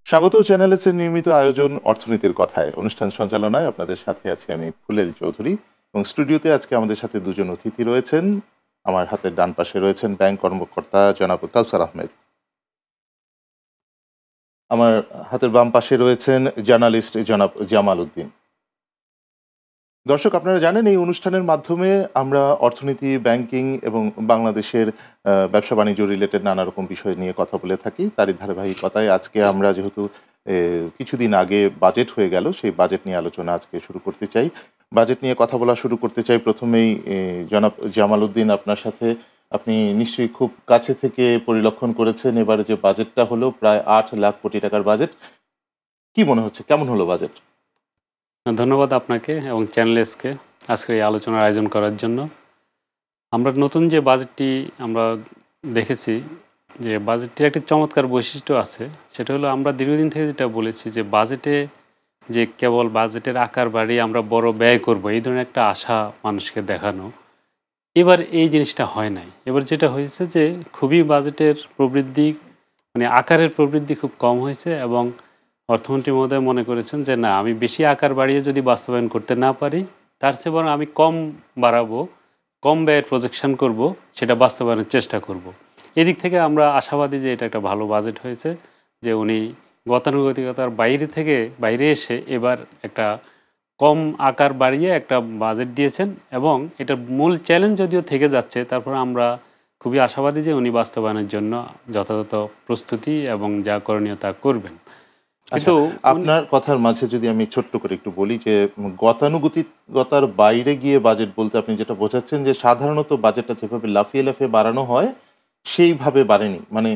স্বাগত চ্যানেলস এর নিয়মিত আয়োজন অর্থনীতির কথায়। অনুষ্ঠান সঞ্চালনায় আপনাদের সাথে আছি আমি ফুলেল চৌধুরী এবং স্টুডিওতে আজকে আমাদের সাথে দুজন অতিথি রয়েছেন। আমার হাতের ডান পাশে রয়েছেন ব্যাংক কর্মকর্তা জনাব কাউসার আহমেদ। আমার হাতের বাম পাশে রয়েছেন জার্নালিস্ট জনাব জামাল উদ্দিন। দর্শক, আপনারা জানেন এই অনুষ্ঠানের মাধ্যমে আমরা অর্থনীতি, ব্যাংকিং এবং বাংলাদেশের ব্যবসা বাণিজ্য রিলেটেড নানা রকম বিষয় নিয়ে কথা বলে থাকি। তারই ধারাবাহিকতায় আজকে আমরা যেহেতু কিছুদিন আগে বাজেট হয়ে গেল, সেই বাজেট নিয়ে আলোচনা আজকে শুরু করতে চাই। বাজেট নিয়ে কথা বলা শুরু করতে চাই প্রথমেই জনাব জামাল উদ্দিন, আপনার সাথে। আপনি নিশ্চয়ই খুব কাছে থেকে পরিলক্ষণ করেছেন এবারে যে বাজেটটা হলো, প্রায় ৮ লাখ কোটি টাকার বাজেট। কি মনে হচ্ছে, কেমন হলো বাজেট? ধন্যবাদ আপনাকে এবং চ্যানেলসকে আজকের এই আলোচনার আয়োজন করার জন্য। আমরা নতুন যে বাজেটটি আমরা দেখেছি, যে বাজেটটির একটি চমৎকার বৈশিষ্ট্য আছে, সেটা হলো আমরা দীর্ঘদিন থেকে যেটা বলেছি যে বাজেটে যে কেবল বাজেটের আকার বাড়িয়ে আমরা বড় ব্যয় করব, এই ধরনের একটা আশা মানুষকে দেখানো। এবার এই জিনিসটা হয় নাই। এবার যেটা হয়েছে যে খুবই বাজেটের প্রবৃদ্ধি, মানে আকারের প্রবৃদ্ধি খুব কম হয়েছে এবং অর্থমন্ত্রী মহোদয় মনে করেছেন যে না, আমি বেশি আকার বাড়িয়ে যদি বাস্তবায়ন করতে না পারি, তার চেয়ে বরং আমি কম বাড়াবো, কম ব্যয়ের প্রজেকশন করব, সেটা বাস্তবায়নের চেষ্টা করব। এদিক থেকে আমরা আশাবাদী যে এটা একটা ভালো বাজেট হয়েছে, যে উনি গতানুগতিকতার বাইরে এসে এবার একটা কম আকার বাড়িয়ে একটা বাজেট দিয়েছেন এবং এটার মূল চ্যালেঞ্জ যদিও থেকে যাচ্ছে, তারপর আমরা খুবই আশাবাদী যে উনি বাস্তবায়নের জন্য যথাযথ প্রস্তুতি এবং যা করণীয় তা করবেন। আচ্ছা, কিন্তু আপনার কথার মাঝে যদি আমি ছোট্ট করে একটু বলি যে গতানুগতিকতার বাইরে গিয়ে বাজেট বলতে আপনি যেটা বোঝাচ্ছেন যে সাধারণত বাজেটটা যেভাবে লাফিয়ে লাফিয়ে বাড়ানো হয় সেইভাবে বাড়েনি, মানে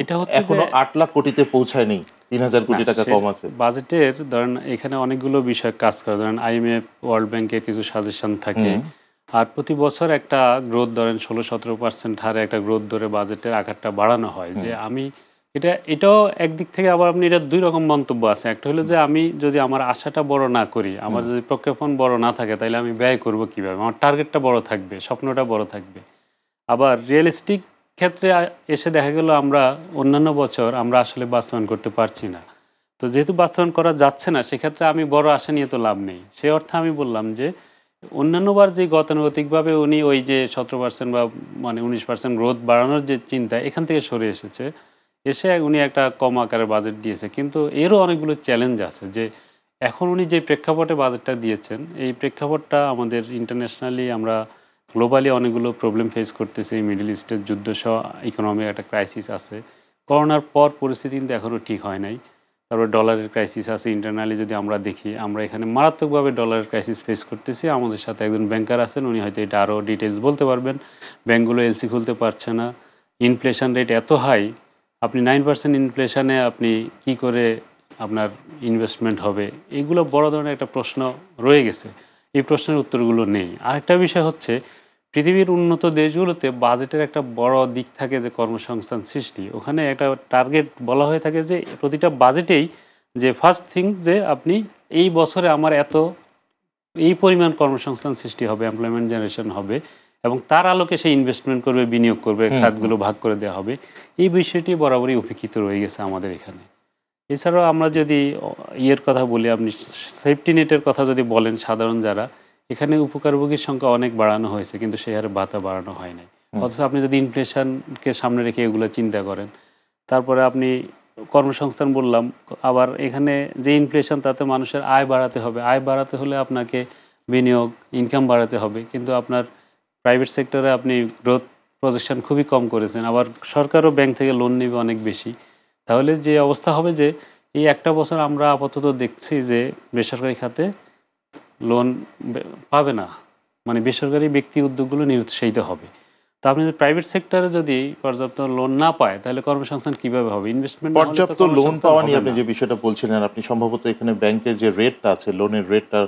এটা হচ্ছে যে এখনো ৮ লাখ কোটিতে পৌঁছায়নি, ৩,০০০ কোটি টাকা কম আছে। বাজেটের ধরেন এখানে অনেকগুলো বিষয় কাজ করে, ধরেন IMF, ওয়ার্ল্ড ব্যাংকের কিছু সাজেশন থাকে, আর প্রতি বছর একটা গ্রোথ ধরেন ১৬-১৭% হারে একটা গ্রোথ ধরে বাজেটের আকারটা বাড়ানো হয়। যে আমি এটাও একদিক থেকে আবার আপনি এটা দুই রকম মন্তব্য আছে। একটা হলো যে আমি যদি আমার আশাটা বড় না করি, আমার যদি প্রক্ষেপণ বড় না থাকে, তাহলে আমি ব্যয় করব কিভাবে? আমার টার্গেটটা বড় থাকবে, স্বপ্নটা বড় থাকবে। আবার রিয়েলিস্টিক ক্ষেত্রে এসে দেখা গেল আমরা অন্যান্য বছর আমরা আসলে বাস্তবায়ন করতে পারছি না। তো যেহেতু বাস্তবায়ন করা যাচ্ছে না, সেক্ষেত্রে আমি বড় আশা নিয়ে তো লাভ নেই। সেই অর্থে আমি বললাম যে অন্যান্যবার যে গতানুগতিকভাবে উনি ওই যে 17% বা মানে 19% গ্রোথ বাড়ানোর যে চিন্তা, এখান থেকে সরে এসে উনি একটা কম আকারের বাজেট দিয়েছে। কিন্তু এরও অনেকগুলো চ্যালেঞ্জ আছে, যে এখন উনি যে প্রেক্ষাপটে বাজেটটা দিয়েছেন, এই প্রেক্ষাপটটা আমাদের ইন্টারন্যাশনালি আমরা গ্লোবালি অনেকগুলো প্রবলেম ফেস করতেছি। মিডল ইস্টের যুদ্ধসহ ইকোনমিক একটা ক্রাইসিস আছে। করোনার পর পরিস্থিতি কিন্তু এখনও ঠিক হয় নাই। তারপরে ডলারের ক্রাইসিস আছে। ইন্টারনালি যদি আমরা দেখি, আমরা এখানে মারাত্মকভাবে ডলারের ক্রাইসিস ফেস করতেছি। আমাদের সাথে একজন ব্যাংকার আছেন, উনি হয়তো এটা আরও ডিটেলস বলতে পারবেন। ব্যাংকগুলো এলসি খুলতে পারছে না, ইনফ্লেশন রেট এত হাই, আপনি 9% ইনফ্লেশনে আপনি কি করে আপনার ইনভেস্টমেন্ট হবে? এগুলো বড় ধরনের একটা প্রশ্ন রয়ে গেছে। এই প্রশ্নের উত্তরগুলো নেই। আরেকটা বিষয় হচ্ছে, পৃথিবীর উন্নত দেশগুলোতে বাজেটের একটা বড় দিক থাকে যে কর্মসংস্থান সৃষ্টি। ওখানে একটা টার্গেট বলা হয়ে থাকে যে প্রতিটা বাজেটেই যে ফার্স্ট থিং যে আপনি এই বছরে আমার এই পরিমাণ কর্মসংস্থান সৃষ্টি হবে, এমপ্লয়মেন্ট জেনারেশন হবে এবং তার আলোকে সে ইনভেস্টমেন্ট করবে, বিনিয়োগ করবে, খাতগুলো ভাগ করে দেওয়া হবে। এই বিষয়টি বরাবরই উপেক্ষিত রয়ে গেছে আমাদের এখানে। এছাড়াও আমরা যদি ইয়ের কথা বলি, আপনি সেফটি নেটের কথা যদি বলেন, সাধারণ যারা এখানে উপকারভোগীর সংখ্যা অনেক বাড়ানো হয়েছে, কিন্তু সেই হারে ভাতা বাড়ানো হয় নাই। অথচ আপনি যদি ইনফ্লেশনকে সামনে রেখে এগুলো চিন্তা করেন, তারপরে আপনি কর্মসংস্থান বললাম, আবার এখানে যে ইনফ্লেশন, তাতে মানুষের আয় বাড়াতে হবে। আয় বাড়াতে হলে আপনাকে বিনিয়োগ, ইনকাম বাড়াতে হবে, কিন্তু আপনার প্রাইভেট সেক্টরে আপনি গ্রোথ প্রজেকশন খুবই কম করেছেন। আবার সরকারও ব্যাংক থেকে লোন নেবে অনেক বেশি। তাহলে যে অবস্থা হবে যে এই একটা বছর আমরা আপাতত দেখছি যে বেসরকারি খাতে লোন পাবে না, মানে বেসরকারি ব্যক্তি উদ্যোগগুলো নিরুৎসাহিত হবে। তা আপনি যদি প্রাইভেট সেক্টরে যদি পর্যাপ্ত লোন না পায়, তাহলে কর্মসংস্থান কিভাবে হবে? ইনভেস্টমেন্ট পর্যাপ্ত লোন পাওয়া নিয়ে আপনি যে বিষয়টা বলছিলেন, আপনি সম্ভবত এখানে ব্যাংকের যে রেটটা আছে, লোনের রেটটা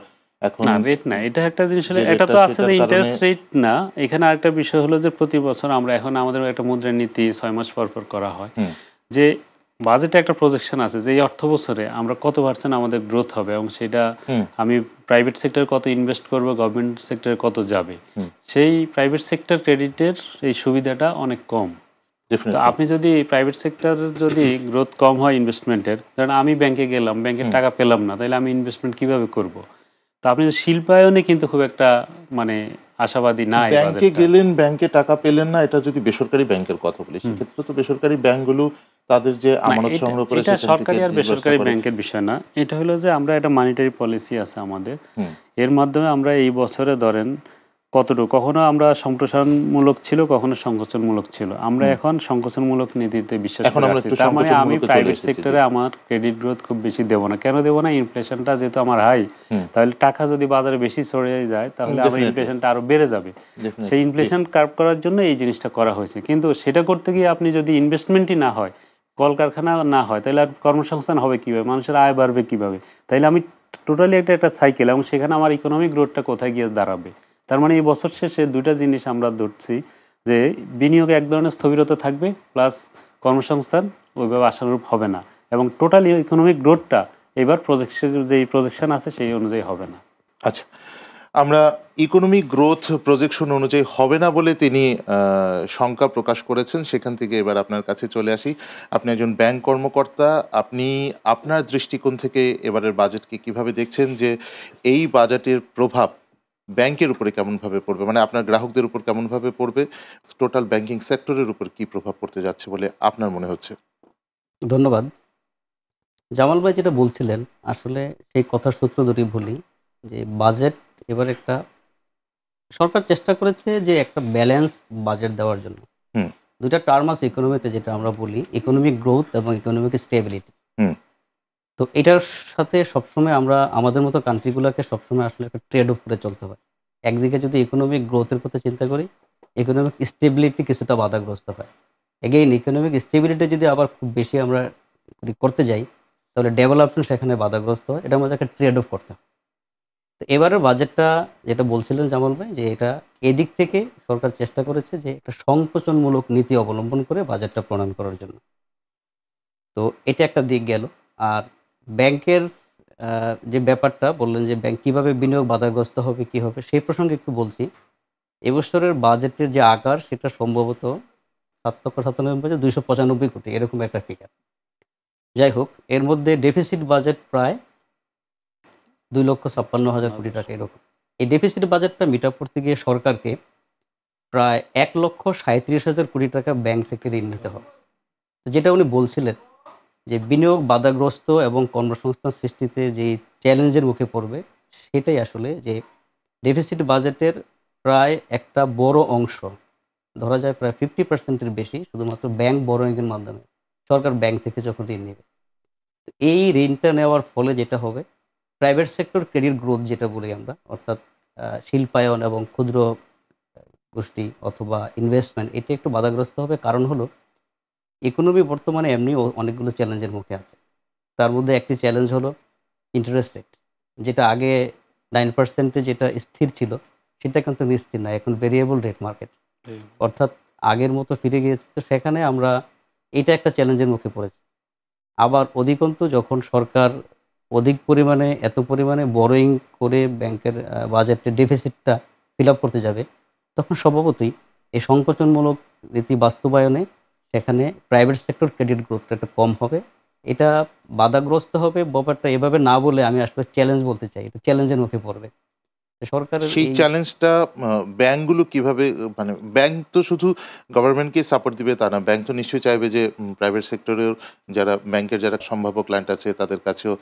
এখন না, রেট না, এটা একটা জিনিস হলো, এটা তো আছে যে ইন্টারেস্ট রেট না। এখানে আরেকটা বিষয় হলো যে প্রতি বছর আমরা এখন আমাদের একটা মুদ্রানীতি 6 মাস পর পর করা হয়, যে বাজেটে একটা প্রজেকশন আছে যে এই অর্থ বছরে আমরা কত পার্সেন্ট আমাদের গ্রোথ হবে এবং সেটা আমি প্রাইভেট সেক্টরে কত ইনভেস্ট করবো, গভর্নমেন্ট সেক্টরে কত যাবে। সেই প্রাইভেট সেক্টর ক্রেডিটের এই সুবিধাটা অনেক কম। তো ডেফিনেটলি। আপনি যদি প্রাইভেট সেক্টর যদি গ্রোথ কম হয় ইনভেস্টমেন্টের, ধরেন আমি ব্যাংকে গেলাম, ব্যাংকের টাকা পেলাম না, তাহলে আমি ইনভেস্টমেন্ট কিভাবে করব? তো আপনি শিল্পায়নে কিন্তু খুব একটা মানে আশাবাদী না এই ব্যাংকে বাজেটটা। গেলেন, ব্যাংকে টাকা পেলেন না, এটা যদি বেসরকারি ব্যাংকের কথা বলি, হুম। সেক্ষেত্রে তো বেসরকারি ব্যাংকগুলো তাদের যে না, আমানত এটা সংগ্রহ করে এটা সেখান থেকে সরকারি আর ডিসবার্সটা বেসরকারি করে। ব্যাংকের বিষয় না। এটা হলো যে আমরা একটা মনিটারি পলিসি আছে আমাদের। হুম। এর মাধ্যমে আমরা এই বছরে ধরেন কতটুকু, কখনো আমরা সম্প্রসারণমূলক ছিল, কখনো সংকোচনমূলক ছিল। আমরা হুম। এখন সংকোচনমূলক নীতিতে বিশ্বাস এখন করে আমরা আছি। একটু তার মানে আমি সংকোচনমূলকে চলে প্রাইভেট এসেছি, জি। সেক্টরে আমার ক্রেডিট গ্রোথ খুব বেশি দেব না। কেন দেব না? ইনফ্লেশনটা যেহেতু আমার হাই, হুম। তাহলে টাকা যদি বাজারে বেশি ছড়িয়ে যায় তাহলে আবার ডেফিনেটলি, ইনফ্লেশনটা আরো বেড়ে যাবে। সেই ডেফিনেটলি, জি। ইনফ্লেশন কার্ভ করার জন্য এই জিনিসটা করা হয়েছে। কিন্তু সেটা করতে গিয়ে আপনি যদি ইনভেস্টমেন্টই না হয়, কলকারখানা না হয়, তাহলে আর কর্মসংস্থান হবে কিভাবে? মানুষের আয় বাড়বে কিভাবে? তাইলে আমি টোটালি একটা সাইকেল, এবং সেখানে আমার ইকোনমিক গ্রোথটা কোথায় গিয়ে দাঁড়াবে? তার মানে এই বছর শেষে ২ টা জিনিস আমরা ধরছি, যে বিনিয়োগে এক ধরনের স্থবিরতা থাকবে, প্লাস কর্মসংস্থান ওইভাবে আশানুরূপ হবে না, এবং টোটালি ইকোনমিক গ্রোথটা এবার যেই প্রজেকশন আছে সেই অনুযায়ী হবে না। আচ্ছা, আমরা ইকোনমিক গ্রোথ প্রজেকশন অনুযায়ী হবে না বলে তিনি শঙ্কা প্রকাশ করেছেন। সেখান থেকে এবার আপনার কাছে চলে আসি। আপনি একজন ব্যাংক কর্মকর্তা। আপনি আপনার দৃষ্টিকোণ থেকে এবারের বাজেটকে কিভাবে দেখছেন, যে এই বাজেটের প্রভাব ব্যাংকের উপরে কেমনভাবে পড়বে? মানে আপনার গ্রাহকদের উপর কেমনভাবে পড়বে? টোটাল ব্যাংকিং সেক্টরের উপর কি প্রভাব পড়তে যাচ্ছে বলে আপনার মনে হচ্ছে? ধন্যবাদ। জামাল ভাই যেটা বলছিলেন, আসলে সেই কথার সূত্র ধরে বলি যে বাজেট এবার একটা সরকার চেষ্টা করেছে যে একটা ব্যালেন্স বাজেট দেওয়ার জন্য। হুম। ২ টা টার্ম আছে ইকোনমিতে, যেটা আমরা বলি ইকোনমিক গ্রোথ এবং ইকোনমিক স্টেবিলিটি। হুম। তো এটার সাথে সবসময় আমরা আমাদের মতো কান্ট্রিগুলোকে সবসময় আসলে একটা ট্রেড অফ করে চলতে হয়। একদিকে যদি ইকোনমিক গ্রোথের কথা চিন্তা করি, ইকোনমিক স্টেবিলিটি কিছুটা বাধাগ্রস্ত হয়। এগেইন ইকোনমিক স্টেবিলিটি যদি আবার খুব বেশি আমরা করতে যাই, তাহলে ডেভেলপমেন্ট সেখানে বাধাগ্রস্ত হয়। এটার মধ্যে একটা ট্রেড অফ করতে হয়। তো এবারের বাজেটটা যেটা বলছিলেন জামাল ভাই, যে এটা এদিক থেকে সরকার চেষ্টা করেছে যে একটা সংকোচনমূলক নীতি অবলম্বন করে বাজেটটা প্রণয়ন করার জন্য। তো এটা একটা দিক গেল। আর ব্যাংকের যে ব্যাপারটা বললেন যে ব্যাংক কিভাবে বিনিয়োগ বাধাগ্রস্ত হবে, কি হবে? সেই প্রসঙ্গে একটু বলছি। এবছরের বাজেটের যে আকার সেটা সম্ভবত ৭,৯৭,২৯৫ কোটি, এরকম একটা ফিগার। যাই হোক, এর মধ্যে ডেফিসিট বাজেট প্রায় ২,৫৬,০০০ কোটি টাকা এরকম। এই ডেফিসিট বাজেটটা মিট আপ করতে গিয়ে সরকারকে প্রায় ১,৩৭,০০০ কোটি টাকা ব্যাংক থেকে ঋণ নিতে হবে। তো যেটা উনি বলছিলেন যে বিনিয়োগ বাধাগ্রস্ত এবং কর্মসংস্থান সৃষ্টিতে যেই চ্যালেঞ্জের মুখে পড়বে, সেটাই আসলে যে ডেফিসিট বাজেটের প্রায় একটা বড় অংশ, ধরা যায় প্রায় 50% এর বেশি, শুধুমাত্র ব্যাংক বরোয়িংয়ের মাধ্যমে সরকার ব্যাংক থেকে যখন ঋণ নেবে। তো এই ঋণটা নেওয়ার ফলে যেটা হবে, প্রাইভেট সেক্টর ক্রেডিট গ্রোথ যেটা বলি আমরা, অর্থাৎ শিল্পায়ন এবং ক্ষুদ্র গোষ্ঠী অথবা ইনভেস্টমেন্ট, এটা একটু বাধাগ্রস্ত হবে। কারণ হলো ইকোনমি বর্তমানে এমনিও অনেকগুলো চ্যালেঞ্জের মুখে আছে। তার মধ্যে একটি চ্যালেঞ্জ হলো ইন্টারেস্ট রেট, যেটা আগে 9% এ যেটা স্থির ছিল, সেটা কিন্তু স্থির না, এখন ভেরিয়েবল রেট মার্কেট, অর্থাৎ আগের মতো ফিরে গিয়েছে। তো সেখানে আমরা এটা একটা চ্যালেঞ্জের মুখে পড়েছি। আবার অধিকন্তু যখন সরকার অধিক পরিমাণে এত পরিমাণে বরোয়িং করে ব্যাংকের বাজেটের ডেফিসিটটা ফিল আপ করতে যাবে, তখন স্বভাবতই এই সংকোচনমূলক নীতি বাস্তবায়নে সেখানে প্রাইভেট সেক্টর ক্রেডিট গ্রোথটা একটু কম হবে। এটা বাধাগ্রস্ত হবে, ব্যাপারটা এভাবে না বলে আমি আসলে চ্যালেঞ্জ বলতে চাই। এটা চ্যালেঞ্জের মুখে পড়বে। তো সরকারের সেই এই চ্যালেঞ্জটা ব্যাংকগুলো কিভাবে, মানে ব্যাংক তো শুধু গভর্নমেন্টকেই সাপোর্ট দিবে তা না। ব্যাংক তো নিশ্চয়ই চাইবে যে প্রাইভেট সেক্টরের যারা ব্যাংকের যারা সম্ভাব্য ক্লায়েন্ট আছে তাদের কাছেও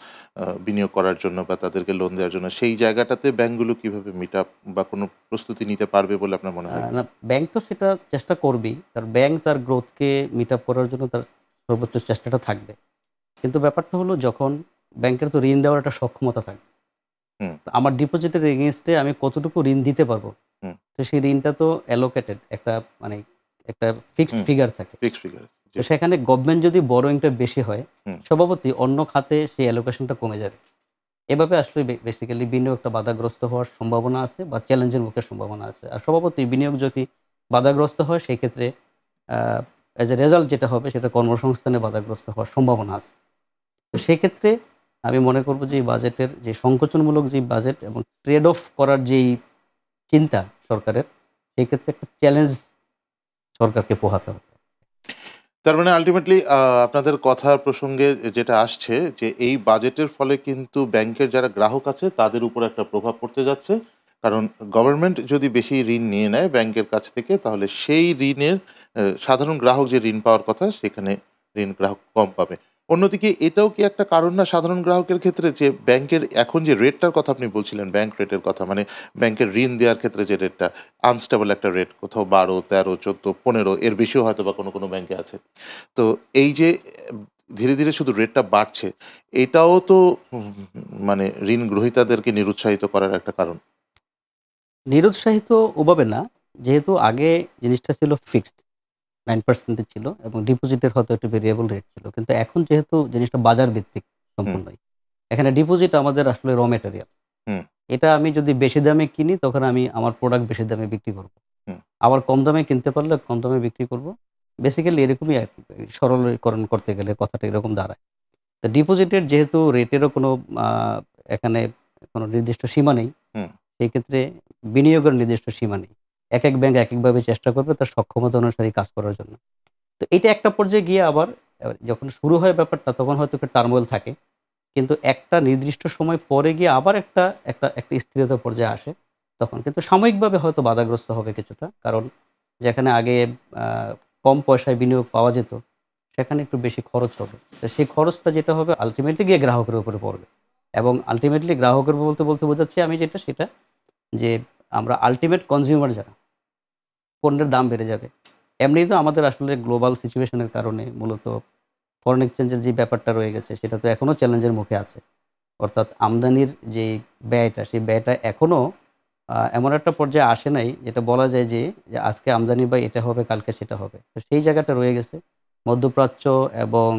বিনিয়োগ করার জন্য বা তাদেরকে লোন দেওয়ার জন্য, সেই জায়গাটাতে ব্যাংকগুলো কিভাবে মিট আপ বা কোনো প্রস্তুতি নিতে পারবে বলে আপনার মনে হয়? না, ব্যাংক তো সেটা চেষ্টা করবেই। কারণ ব্যাংক তার গ্রোথকে মিট আপ করার জন্য তার সর্বোচ্চ চেষ্টাটা থাকবে। কিন্তু ব্যাপারটা হলো, যখন ব্যাংকের তো ঋণ দেওয়ার একটা সক্ষমতা থাকবে। হুম। তো আমার ডিপোজিটের এগেইনস্টে আমি কতটুকু ঋণ দিতে পারবো? হুম। তো সেই ঋণটা তো অ্যালোকেটেড একটা, মানে একটা ফিক্সড হুম। ফিগার থাকে। Fixed figure. তো সেখানে গভর্নমেন্ট যদি বরোইংটা বেশি হয়, হুম। স্বভাবতই অন্য খাতে সেই অ্যালোকেশনটা কমে যাবে। এভাবে আসলে বেসিক্যালি বিনিয়োগটা বাধাগ্রস্ত হওয়ার সম্ভাবনা আছে বা চ্যালেঞ্জের মুখে সম্ভাবনা আছে। আর স্বভাবতই বিনিয়োগ যদি বাধাগ্রস্ত হয়, সেই ক্ষেত্রে অ্যাজ এ রেজাল্ট যেটা হবে, সেটা কর্মসংস্থানে বাধাগ্রস্ত হওয়ার সম্ভাবনা আছে। তো সেক্ষেত্রে আমি মনে করব যে এই বাজেটের যে সংকোচনমূলক যে বাজেট এবং ট্রেড অফ করার যেই চিন্তা সরকারের, সেই ক্ষেত্রে একটা চ্যালেঞ্জ সরকারকে পোহাতে হবে। তার মানে আলটিমেটলি আপনাদের কথার প্রসঙ্গে যেটা আসছে যে এই বাজেটের ফলে কিন্তু ব্যাংকের যারা গ্রাহক আছে তাদের উপর একটা প্রভাব পড়তে যাচ্ছে। কারণ গভর্নমেন্ট যদি বেশি ঋণ নিয়ে নেয় ব্যাংকের কাছ থেকে তাহলে সেই ঋণের সাধারণ গ্রাহক যে ঋণ পাওয়ার কথা সেখানে ঋণ গ্রাহক কম পাবে। অন্যদিকে এটাও কি একটা কারণ না সাধারণ গ্রাহকের ক্ষেত্রে যে ব্যাংকের এখন যে রেটটার কথা আপনি বলছিলেন ব্যাংক রেটের কথা মানে ব্যাংকের ঋণ দেওয়ার ক্ষেত্রে যে রেটটা আনস্টেবল একটা রেট কোথাও 12, 13, 14, 15 এর বেশিও হয়তো বা কোনো ব্যাংকে আছে। তো এই যে ধীরে, ধীরে শুধু রেটটা বাড়ছে, এটাও তো মানে ঋণ গ্রহীতাদেরকে নিরুৎসাহিত করার একটা কারণ। নিরুৎসাহিত ওভাবে না, যেহেতু আগে জিনিসটা ছিল ফিক্সড 9% ছিল এবং ডিপোজিটের হয়তো একটু ভেরিয়েবল রেট ছিল। কিন্তু এখন যেহেতু জিনিসটা বাজার ভিত্তিক হুম, সম্পূর্ণই। এখানে ডিপোজিট আমাদের আসলে র ম্যাটেরিয়াল। হুম, এটা আমি যদি বেশি দামে কিনি তখন আমি আমার প্রোডাক্ট বেশি দামে বিক্রি করব। হুম, আবার কম দামে কিনতে পারলে কম দামে বিক্রি করব। বেসিক্যালি এরকমই আরকি। সরলীকরণ করতে গেলে কথাটা এরকম দাঁড়ায়। তো ডিপোজিটের যেহেতু রেটেরও কোনো আ এখানে কোনো নির্দিষ্ট সীমা নেই, হুম, সেই ক্ষেত্রে বিনিয়োগের নির্দিষ্ট সীমা নেই। একেক ব্যাংক একেকভাবে চেষ্টা করবে তার সক্ষমতা অনুসারে কাজ করার জন্য। তো এটা একটা পর্যায়ে গিয়ে আবার যখন শুরু হয় ব্যাপারটা তখন হয়তো একটু টার্মোইল থাকে। কিন্তু একটা নির্দিষ্ট সময় পরে গিয়ে আবার একটা স্থিরতা পর্যায়ে আসে। তখন কিন্তু সাময়িকভাবে হয়তো বাধাগ্রস্ত হবে কিছুটা। কারণ যেখানে আগে আ কম পয়সায় বিনিয়োগ পাওয়া যেত, সেখানে একটু বেশি খরচ হবে। তো সেই খরচটা যেটা হবে আল্টিমেটলি গিয়ে গ্রাহকের উপরে পড়বে। এবং আল্টিমেটলি গ্রাহকের বলতে বোঝাচ্ছি আমি যেটা সেটা যে আমরা আল্টিমেট কনজিউমার যারা, পণ্যের দাম বেড়ে যাবে। এমনিই তো আমাদের আসলে গ্লোবাল সিচুয়েশন এর কারণে মূলত ফরেন এক্সচেঞ্জ এর যে ব্যাপারটা রয়ে গেছে সেটা তো এখনো চ্যালেঞ্জের মুখে আছে। অর্থাৎ আমদানির যে ব্যয়টা, সেই ব্যয়টা এখনো এমন একটা পর্যায়ে আসে নাই যেটা বলা যায় যে আজকে আমদানি বা এটা হবে, কালকে সেটা হবে। তো সেই জায়গাটা রয়ে গেছে। মধ্যপ্রাচ্য এবং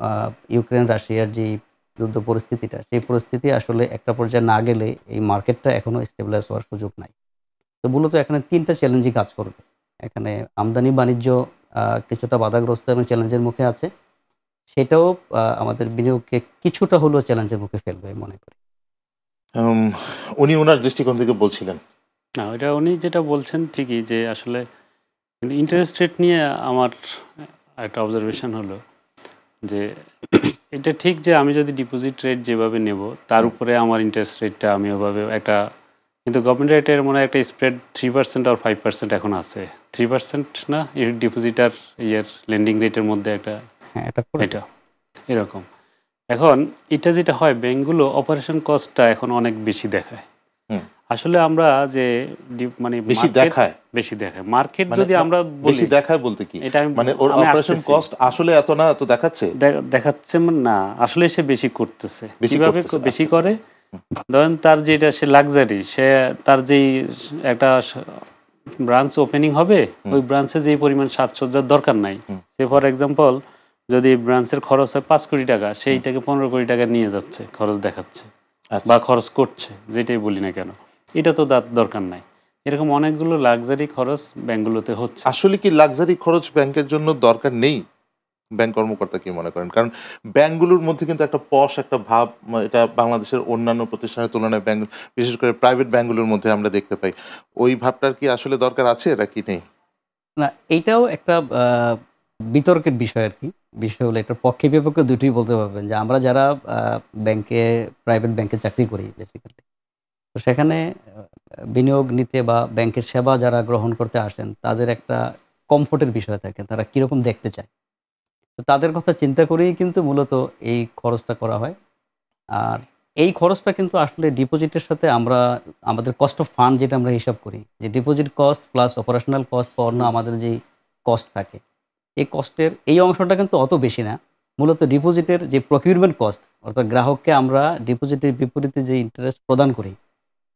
আ ইউক্রেন রাশিয়ার যেই যুদ্ধ পরিস্থিতিটা, সেই পরিস্থিতি আসলে একটা পর্যায়ে না গেলে এই মার্কেটটা এখনো স্টেবিলাইজ হওয়ার সুযোগ নাই। তো মূলত এখানে ৩ টা চ্যালেঞ্জই কাজ করবে। এখানে আমদানি-বাণিজ্য কিছুটা বাধাগ্রস্ত এবং চ্যালেঞ্জের মুখে আছে। সেটাও আমাদের বিনিয়োগকে কিছুটা হলেও চ্যালেঞ্জের মুখে ফেলবে আমি মনে করি। উম উনি উনার দৃষ্টিকোণ থেকে বলছিলেন। না, ওইটা উনি যেটা বলছেন ঠিকই যে আসলে কিন্তু ইন্টারেস্ট রেট নিয়ে আমার একটা অবজারভেশন হলো যে এটা ঠিক যে আমি যদি ডিপোজিট রেট যেভাবে নেব তার হুম, উপরে আমার ইন্টারেস্ট রেটটা আমি ওভাবে একটা কিন্তু গভর্নমেন্ট রেটের মনে হয় একটা স্প্রেড 3% আর 5% এখন আছে 3% না এর ডিপোজিট আর ইয়ের লেন্ডিং রেটের মধ্যে একটা হ্যাঁ, এটা করে এটা এরকম এখন এটা যেটা হয় ব্যাংকগুলো অপারেশন কস্টটা এখন অনেক বেশি দেখায় হুম। আসলে আমরা যে মানে বেশি মার্কেট দেখায়? বেশি দেখায় মার্কেট মানে যদি আমরা বেশি বলি দেখায় বলতে কি? এটা আমি মানে ওর আমি অপারেশন আসতেছি কস্ট আসলে এত না এত দেখাচ্ছে? দেখাচ্ছে না আসলে সে বেশি করতেছে বেশি কিভাবে করতেছে, বেশি আচ্ছা। করে ধরেন তার যেটা সে লাক্সারি সে তার যেই একটা ব্রাঞ্চ ওপেনিং হবে ওই ব্রাঞ্চে যেই পরিমাণ সাজসজ্জার দরকার নাই সে ফর এক্সাম্পল যদি ব্রাঞ্চের খরচ হয় 5 কোটি টাকা সেইটাকে 15 কোটি টাকা নিয়ে যাচ্ছে খরচ দেখাচ্ছে আচ্ছা। বা খরচ করছে যেটাই বলি না কেন এটা তো তার দরকার নাই এরকম অনেকগুলো লাক্সারি খরচ ব্যাংকগুলোতে হচ্ছে আসলে কি লাক্সারি খরচ ব্যাংকের জন্য দরকার নেই? ব্যাংক কর্মকর্তা কি মনে করেন? কারণ ব্যাংকগুলোর মধ্যে কিন্তু একটা পশ একটা ভাব এটা বাংলাদেশের অন্যান্য প্রতিষ্ঠানের তুলনায় ব্যাংক বিশেষ করে প্রাইভেট ব্যাংকগুলোর মধ্যে আমরা দেখতে পাই। ওই ভাবটার কি আসলে দরকার আছে নাকি নেই? না, এইটাও একটা বিতর্কের বিষয় আরকি। বিষয় হলো এটার পক্ষে বিপক্ষে দুটোই বলতে পারবেন যে আমরা যারা ব্যাংকে প্রাইভেট ব্যাংকে চাকরি করি বেসিক্যালি। তো সেখানে বিনিয়োগ নিতে বা ব্যাংকের সেবা যারা গ্রহণ করতে আসেন তাদের একটা কমফোর্টের বিষয় থাকে। তারা কিরকম দেখতে চায়। তো তাদের কথা চিন্তা করেই কিন্তু মূলত এই খরচটা করা হয়। আর এই খরচটা কিন্তু আসলে ডিপোজিটের সাথে আমরা আমাদের কস্ট অফ ফান্ড যেটা আমরা হিসাব করি যে deposit cost plus operational cost বা অন্য আমাদের যেই কস্ট থাকে এই কস্টের এই অংশটা কিন্তু অত বেশি না। মূলত ডিপোজিটের যে প্রকিউরমেন্ট কস্ট অর্থাৎ গ্রাহককে আমরা ডিপোজিটের বিপরীতে যে ইন্টারেস্ট প্রদান করি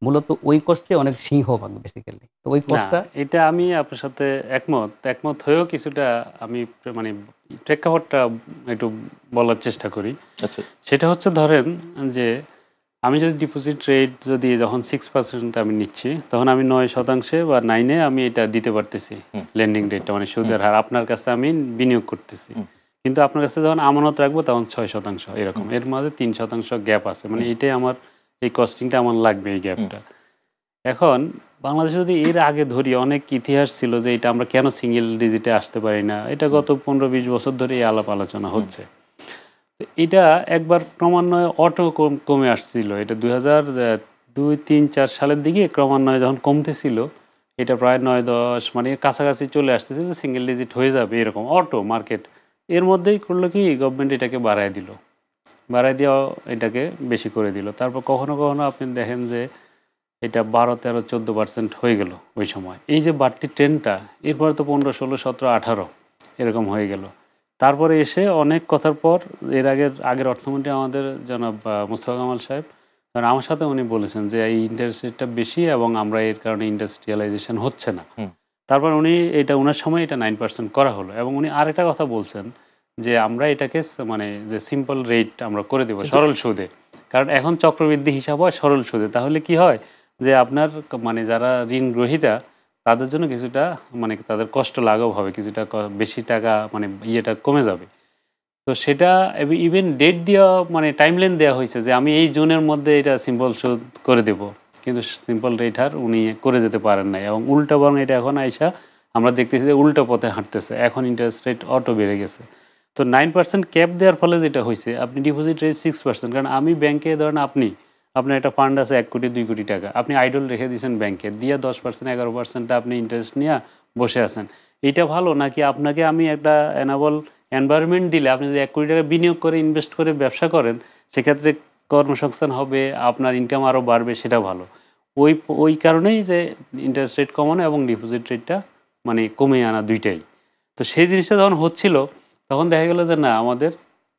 মূলত ওই কস্টে অনেক সিংহভাগ বেসিক্যালি। তো ওই না কস্টটা এটা আমি আপনার সাথে একমত হয়েও কিছুটা আমি মানে প্রেক্ষাপটটা একটু বলার চেষ্টা করি আচ্ছা। সেটা হচ্ছে ধরেন যে আমি যদি ডিপোজিট রেট যদি যখন 6% আমি নিচ্ছি তখন আমি 9% বা 9-এ আমি এটা দিতে পারতেছি লেন্ডিং রেটটা মানে সুদের হার আপনার কাছে আমি বিনিয়োগ করতেছি কিন্তু আপনার কাছে যখন আমানত রাখবো তখন 6% এরকম এর মধ্যে 3% গ্যাপ আছে মানে এটাই আমার এই কস্টিংটা আমার লাগবে এই গ্যাপটা এখন বাংলাদেশে যদি এর আগে ধরি অনেক ইতিহাস ছিল যে এটা আমরা কেন সিঙ্গেল ডিজিটে আসতে পারি না, এটা গত 15-20 বছর ধরে এই আলাপ আলোচনা হচ্ছে। এটা একবার ক্রমান্বয়ে অটো কমে আসছিল, এটা 2002-3-4 সালের দিকে ক্রমান্বয়ে যখন কমতেছিল, এটা প্রায় 9-10 মানে কাছাকাছি চলে আসতেছিল, সিঙ্গেল ডিজিট হয়ে যাবে এরকম অটো মার্কেট। এর মধ্যেই করলো কি গভর্নমেন্ট এটাকে বাড়ায় দিল, বাড়ায় দেওয়া এটাকে বেশি করে দিল। তারপর কখনো কখনো আপনি দেখেন যে এটা 12-13-14% হয়ে গেল ওই সময়। এই যে বাড়তি ট্রেন্ডটা, এরপরে তো 15-16-17-18 এরকম হয়ে গেল। তারপরে এসে অনেক কথার পর আগের অর্থমন্ত্রী আমাদের জনাব মোস্তফা কামাল সাহেব, কারণ আমার সাথে উনি বলেছেন যে এই ইন্টারেস্ট রেটটা বেশি এবং আমরা এর কারণে ইন্ডাস্ট্রিয়ালাইজেশন হচ্ছে না। তারপর উনি এটা ওনার সময় এটা 9% করা হলো, এবং উনি আরেকটা কথা বলছেন যে আমরা এটাকে মানে যে সিম্পল রেট আমরা করে দেবো সরল সুদে, কারণ এখন চক্রবৃদ্ধি হিসাব হয় সরল সুদে। তাহলে কি হয় যে আপনার মানে যারা ঋণ গ্রহীতা তাদের জন্য কিছুটা মানে তাদের কষ্ট লাঘব হবে, কিছুটা বেশি টাকা মানে ইয়েটা কমে যাবে। তো সেটা ইভেন ডেট দেওয়া মানে টাইমলাইন দেওয়া হয়েছে যে আমি এই জুনের মধ্যে এটা সিম্পল সুদ করে দেব, কিন্তু সিম্পল রেট আর উনি করে যেতে পারেন নাই, এবং উল্টা বরং এটা এখন আইসা আমরা দেখতেছি যে উল্টো পথে হাঁটতেছে, এখন ইন্টারেস্ট রেট অটো বেড়ে গেছে। তো 9% ক্যাপ দেওয়ার ফলে যেটা হয়েছে, আপনি ডিপোজিট রেট 6%, কারণ আমি ব্যাংকে ধরেন আপনার একটা ফান্ড আছে 1 কোটি 2 কোটি টাকা, আপনি আইডল রেখে দিয়েছেন ব্যাংকে, দিয়ে 10% 11% আপনি ইন্টারেস্ট নিয়ে বসে আছেন। এটা ভালো নাকি আপনাকে আমি একটা এনাবল এনভায়রনমেন্ট দিলে আপনি যদি 1 কোটি টাকা বিনিয়োগ করে ইনভেস্ট করে ব্যবসা করেন, সেক্ষেত্রে কর্মসংস্থান হবে, আপনার ইনকাম আরও বাড়বে, সেটা ভালো। ওই কারণেই যে ইন্টারেস্ট রেট কমানো এবং ডিপোজিট রেটটা মানে কমে আনা দুইটাই। তো সেই জিনিসটা যখন হচ্ছিল তখন দেখা গেল যে না, আমাদের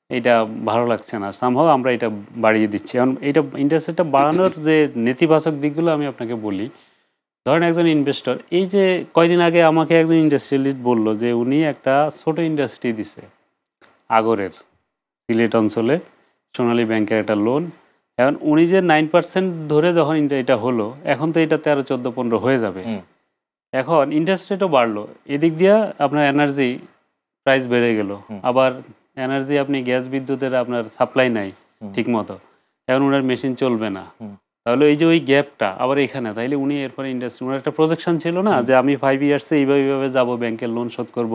এটা ভালো লাগছে না, সামহাও আমরা এটা বাড়িয়ে দিচ্ছি। এখন এটা ইন্টারেস্ট রেটটা বাড়ানোর যে নেতিবাচক দিকগুলো আমি আপনাকে বলি। ধরেন একজন ইনভেস্টর, এই যে কয়দিন আগে আমাকে একজন ইন্ডাস্ট্রিয়ালিস্ট বলল যে উনি একটা ছোট ইন্ডাস্ট্রি দিছে আগরের, সিলেট অঞ্চলে সোনালী ব্যাংকের একটা লোন। এখন উনি যে 9% ধরে যখন এটা হলো, এখন তো এটা 13-14-15 হয়ে যাবে। এখন ইন্টারেস্ট রেটও বাড়লো, এদিক দিয়ে আপনার এনার্জি প্রাইস বেড়ে গেল, আবার এনার্জি আপনি গ্যাস বিদ্যুতের আপনার সাপ্লাই নাই ঠিক মতো, এখন ওনার মেশিন চলবে না। তাহলে এই যে ওই গ্যাপটা আবার এখানে, তাইলে উনি এরপরে ইন্ডাস্ট্রি, ওনার একটা প্রজেকশন ছিল না যে আমি 5 ইয়ার্সে এইভাবে যাবো, ব্যাংকের লোন শোধ করব,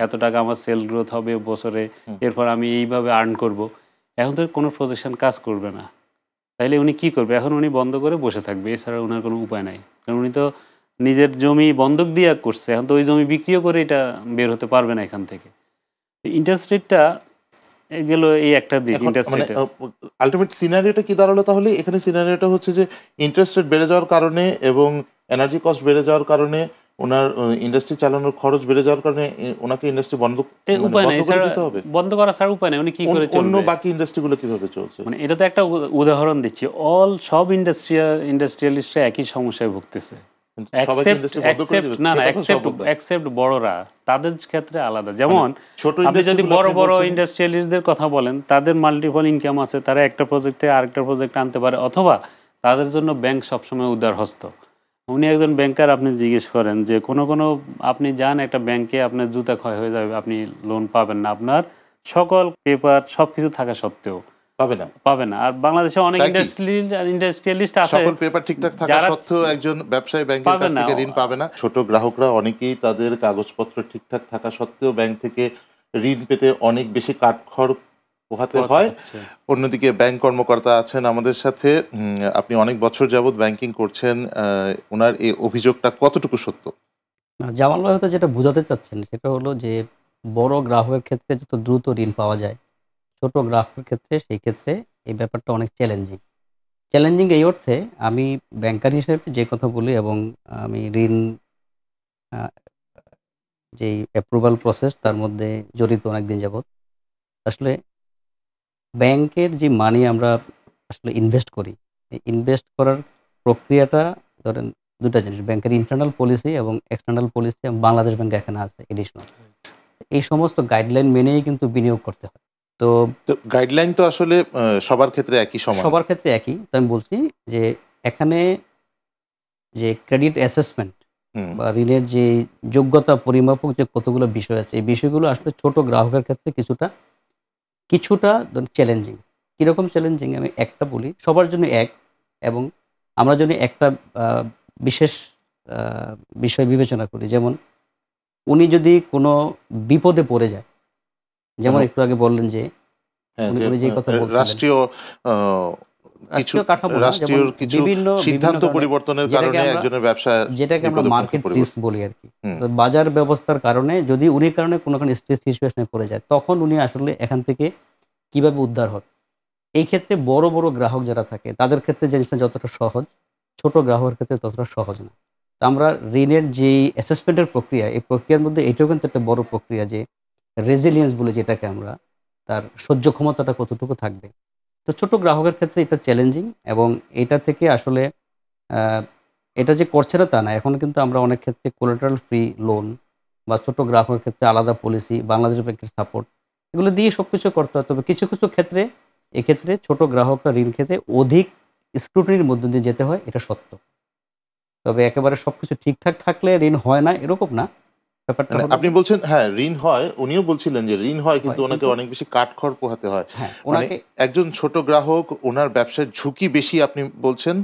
এত টাকা আমার সেল গ্রোথ হবে বছরে, এরপর আমি এইভাবে আর্ন করব। এখন তো কোনো প্রজেকশন কাজ করবে না, তাইলে উনি কি করবে? এখন উনি বন্ধ করে বসে থাকবে, এছাড়া ওনার কোনো উপায় নাই। কারণ উনি তো নিজের জমি বন্ধক দিয়ে করছে, এখন তো ওই জমি বিক্রিও করে এটা বের হতে পারবে না এখান থেকে। ইন্টারেস্ট রেটটা গেল এই একটা দিক। ইন্টারেস্ট রেট আলটিমেট সিনারিওটা কি দাঁড়ালো তাহলে? এখানে সিনারিওটা হচ্ছে যে ইন্টারেস্ট রেট বেড়ে যাওয়ার কারণে এবং এনার্জি কস্ট বেড়ে যাওয়ার কারণে ওনার ইন্ডাস্ট্রি চালানোর খরচ বেড়ে যাওয়ার কারণে ওনাকে ইন্ডাস্ট্রি উপায় নাই, করে দিতে হবে। বন্ধ করা ছাড়া উপায় নাই। উনি কি করে চলবে? অন্য বাকি ইন্ডাস্ট্রিগুলো কিভাবে চলছে? মানে এটা তো একটা উদাহরণ দিচ্ছি, সব ইন্ডাস্ট্রিয়ালিস্টরা একই সমস্যায় ভুগতেছে। এক্সেপ্ট বড়রা, তাদের ক্ষেত্রে আলাদা। যেমন আপনি যদি বড় বড় ইন্ডাস্ট্রিয়ালিস্টদের কথা বলেন, তাদের মাল্টিপল ইনকাম আছে, তারা একটা প্রজেক্ট থেকে আরেকটা প্রজেক্ট আনতে পারে, অথবা তাদের জন্য ব্যাংক সবসময় উদার হস্ত। উনি একজন ব্যাংকার, আপনি জিজ্ঞেস করেন যে কোনো আপনি যান একটা ব্যাংকে, আপনার জুতা ক্ষয় হয়ে যাবে, আপনি লোন পাবেন না, আপনার সকল পেপার সবকিছু থাকা সত্ত্বেও পাবে না। আর বাংলাদেশে অনেক ইন্ডাস্ট্রিয়ালিস্ট আছে, সকল পেপার ঠিকঠাক থাকা সত্ত্বেও একজন ব্যবসায়ী ব্যাংকের কাছ থেকে ঋণ পাবে না। ছোট গ্রাহকরা অনেকেই তাদের কাগজপত্র ঠিকঠাক থাকা সত্ত্বেও ব্যাংক থেকে ঋণ পেতে অনেক বেশি কাঠখড় পোহাতে হয়। অন্যদিকে ব্যাংক কর্মকর্তা আছেন আমাদের সাথে, আপনি অনেক বছর যাবৎ ব্যাংকিং করছেন, ওনার এই অভিযোগটা কতটুকু সত্য? জামাল ভাই হয়তো যেটা বোঝাতে চাচ্ছেন সেটা হলো যে বড় গ্রাহকের ক্ষেত্রে যত দ্রুত ঋণ পাওয়া যায়, ছোট গ্রাহকের ক্ষেত্রে সেই ক্ষেত্রে এই ব্যাপারটা অনেক চ্যালেঞ্জিং এই অর্থে, আমি ব্যাংকার হিসেবে যে কথা বলি এবং আমি ঋণ যেই অ্যাপ্রুভাল প্রসেস তার মধ্যে জড়িত অনেকদিন যাবৎ, আসলে ব্যাংকের যে মানি আমরা আসলে ইনভেস্ট করি, এই ইনভেস্ট করার প্রক্রিয়াটা ধরেন দুটা জিনিস, ব্যাংকের ইন্টারনাল পলিসি এবং এক্সটার্নাল পলিসি, বাংলাদেশ ব্যাংক এখানে আছে এডিশনাল। এই সমস্ত গাইডলাইন মেনেই কিন্তু বিনিয়োগ করতে হয়। তো গাইডলাইন তো আসলে সবার ক্ষেত্রে একই, সবার ক্ষেত্রে একই। তো আমি বলছি যে এখানে যে ক্রেডিট অ্যাসেসমেন্ট বা ঋণের যে যোগ্যতা পরিমাপক যে কতগুলো বিষয় আছে, এই বিষয়গুলো আসলে ছোট গ্রাহকের ক্ষেত্রে কিছুটা চ্যালেঞ্জিং। কীরকম চ্যালেঞ্জিং আমি একটা বলি, সবার জন্য এক, এবং আমরা যদি একটা বিশেষ বিষয় বিবেচনা করি। যেমন উনি যদি কোনো বিপদে পড়ে যায়, যেমন হ্যাঁ, একটু আগে বললেন যে হ্যাঁ, উনি যে উনি যেই কথা বলছিলেন, রাষ্ট্রীয় আহ, কিছু রাষ্ট্রীয় কাঠামো না, যেমন রাষ্ট্রীয় কিছু বিভিন্ন বিভিন্ন সিদ্ধান্ত কারণে পরিবর্তনের যেটাকে কারণে আমরা একজনের ব্যবসা যেটাকে আমরা বিপদের মুখে মার্কেট পড়ে রিস্ক গেছে। বলি আরকি। হুম। তো বাজার ব্যবস্থার কারণে যদি উনি কারণে কোনো স্ট্রেস সিচুয়েশনে পড়ে যায়, তখন উনি আসলে এখান থেকে কিভাবে উদ্ধার হন? এই ক্ষেত্রে বড়, বড় গ্রাহক যারা থাকে তাদের ক্ষেত্রে জিনিসটা যতটা সহজ, ছোট গ্রাহকের ক্ষেত্রে ততটা সহজ না। তো আমরা ঋণের যেই অ্যাসেসমেন্টের প্রক্রিয়া, এই প্রক্রিয়ার মধ্যে এটাও কিন্তু একটা বড় প্রক্রিয়া যে রেজিলিয়েন্স বলে যেটাকে আমরা, তার সহ্য ক্ষমতাটা কতটুকু থাকবে। তো ছোট গ্রাহকের ক্ষেত্রে এটা চ্যালেঞ্জিং, এবং এটা থেকে আসলে আ এটা যে করছে না তা না। এখন কিন্তু আমরা অনেক ক্ষেত্রে কোলাটেরাল ফ্রি লোন বা ছোট গ্রাহকের ক্ষেত্রে আলাদা পলিসি, বাংলাদেশ ব্যাংকের সাপোর্ট, এগুলো দিয়ে সবকিছু করতে হয়। তবে কিছু, কিছু ক্ষেত্রে এক্ষেত্রে ছোট গ্রাহকরা ঋণ খেতে অধিক স্ক্রুটিনির মধ্য দিয়ে যেতে হয়, এটা সত্য। তবে একেবারে সবকিছু ঠিকঠাক থাকলে ঋণ হয় না, এরকম না। ব্যাপারটা মানে হলো আপনি যে বলছেন হ্যাঁ ঋণ হয়, উনিও বলছিলেন যে ঋণ হয় কিন্তু হয়, ওনাকে কিন্তু অনেক বেশি কাঠখড় পোহাতে হয়। হ্যাঁ, মানে উনাকে একজন ছোট গ্রাহক, ওনার ব্যবসার ঝুঁকি বেশি আপনি বলছেন,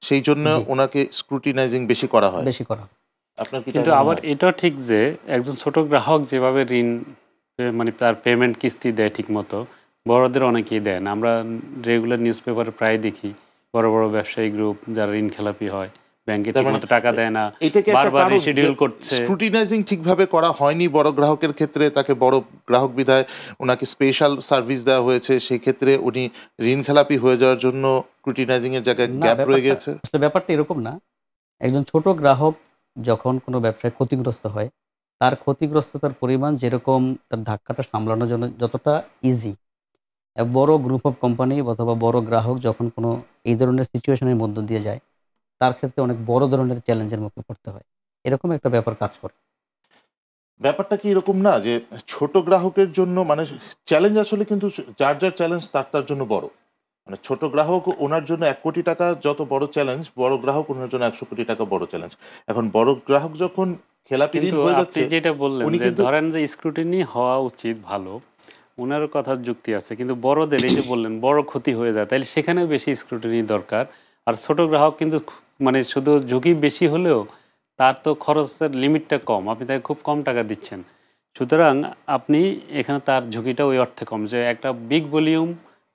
সেই জন্য জি, ওনাকে স্ক্রুটিনাইজিং বেশি করা হয়। বেশি করা হয়। আপনার কি তাই কিন্তু মনে আবার হয়? এটাও ঠিক যে একজন ছোট গ্রাহক যেভাবে ঋণ মানে তার পেমেন্ট কিস্তি দেয় ঠিক মতো, বড়দের অনেকেই দেয় না। আমরা রেগুলার নিউজ পেপারে প্রায় দেখি বড় বড় ব্যবসায়ী গ্রুপ যারা ঋণ খেলাপি হয়, ব্যাংকে তার ঠিক মানে মতো টাকা দেয় না, এটা কি একটা বারবার কারণ যে রিশিডিউল করছে। স্ক্রুটিনাইজিং ঠিকভাবে করা হয়নি বড় গ্রাহকের ক্ষেত্রে, তাকে বড় গ্রাহক বিধায় ওনাকে স্পেশাল সার্ভিস দেওয়া হয়েছে, সেই ক্ষেত্রে উনি ঋণ খেলাপি হয়ে যাওয়ার জন্য স্ক্রুটিনাইজিং এর জায়গায় না, গ্যাপ রয়ে ব্যাপারটা গেছে। আসলে ব্যাপারটা এরকম না। একজন ছোট গ্রাহক যখন কোনো ব্যবসায় ক্ষতিগ্রস্ত হয়, তার ক্ষতিগ্রস্ততার পরিমাণ যেরকম, তার ধাক্কাটা সামলানোর জন্য যতটা ইজি, বড় গ্রুপ অফ কোম্পানি অথবা বড় গ্রাহক যখন কোনো এই ধরনের সিচুয়েশনের মধ্য দিয়ে যায়, তার ক্ষেত্রে অনেক বড় ধরনের চ্যালেঞ্জের মুখে পড়তে হয়। এরকম একটা ব্যাপার কাজ করে। ব্যাপারটা কি এরকম না যে ছোট গ্রাহকের জন্য মানে চ্যালেঞ্জ আসলে কিন্তু যার যার চ্যালেঞ্জ তার তার জন্য বড়। মানে ছোট গ্রাহক ওনার জন্য ১,০০,০০,০০০ টাকা যত বড় চ্যালেঞ্জ, বড় গ্রাহক ওনার জন্য ১০০,০০,০০,০০০ টাকা বড় চ্যালেঞ্জ। এখন বড় গ্রাহক যখন খেলাপি ঋণ কিন্তু হয়ে আপনি যাচ্ছে, যেটা বললেন উনি যে কিন্তু ধরেন যে স্ক্রুটিনি হওয়া উচিত ভালো, উনার কথার যুক্তি আছে, কিন্তু বড়দের এই যে বললেন বড় ক্ষতি হয়ে যায়, তাহলে সেখানে বেশি স্ক্রুটিনি দরকার। আর ছোট গ্রাহক কিন্তু মানে শুধু ঝুঁকি বেশি হলেও তার তো খরচের লিমিটটা কম, আপনি তাকে খুব কম টাকা দিচ্ছেন। সুতরাং আপনি এখানে তার ঝুঁকিটা ওই অর্থে কম যে একটা বিগ ভলিউম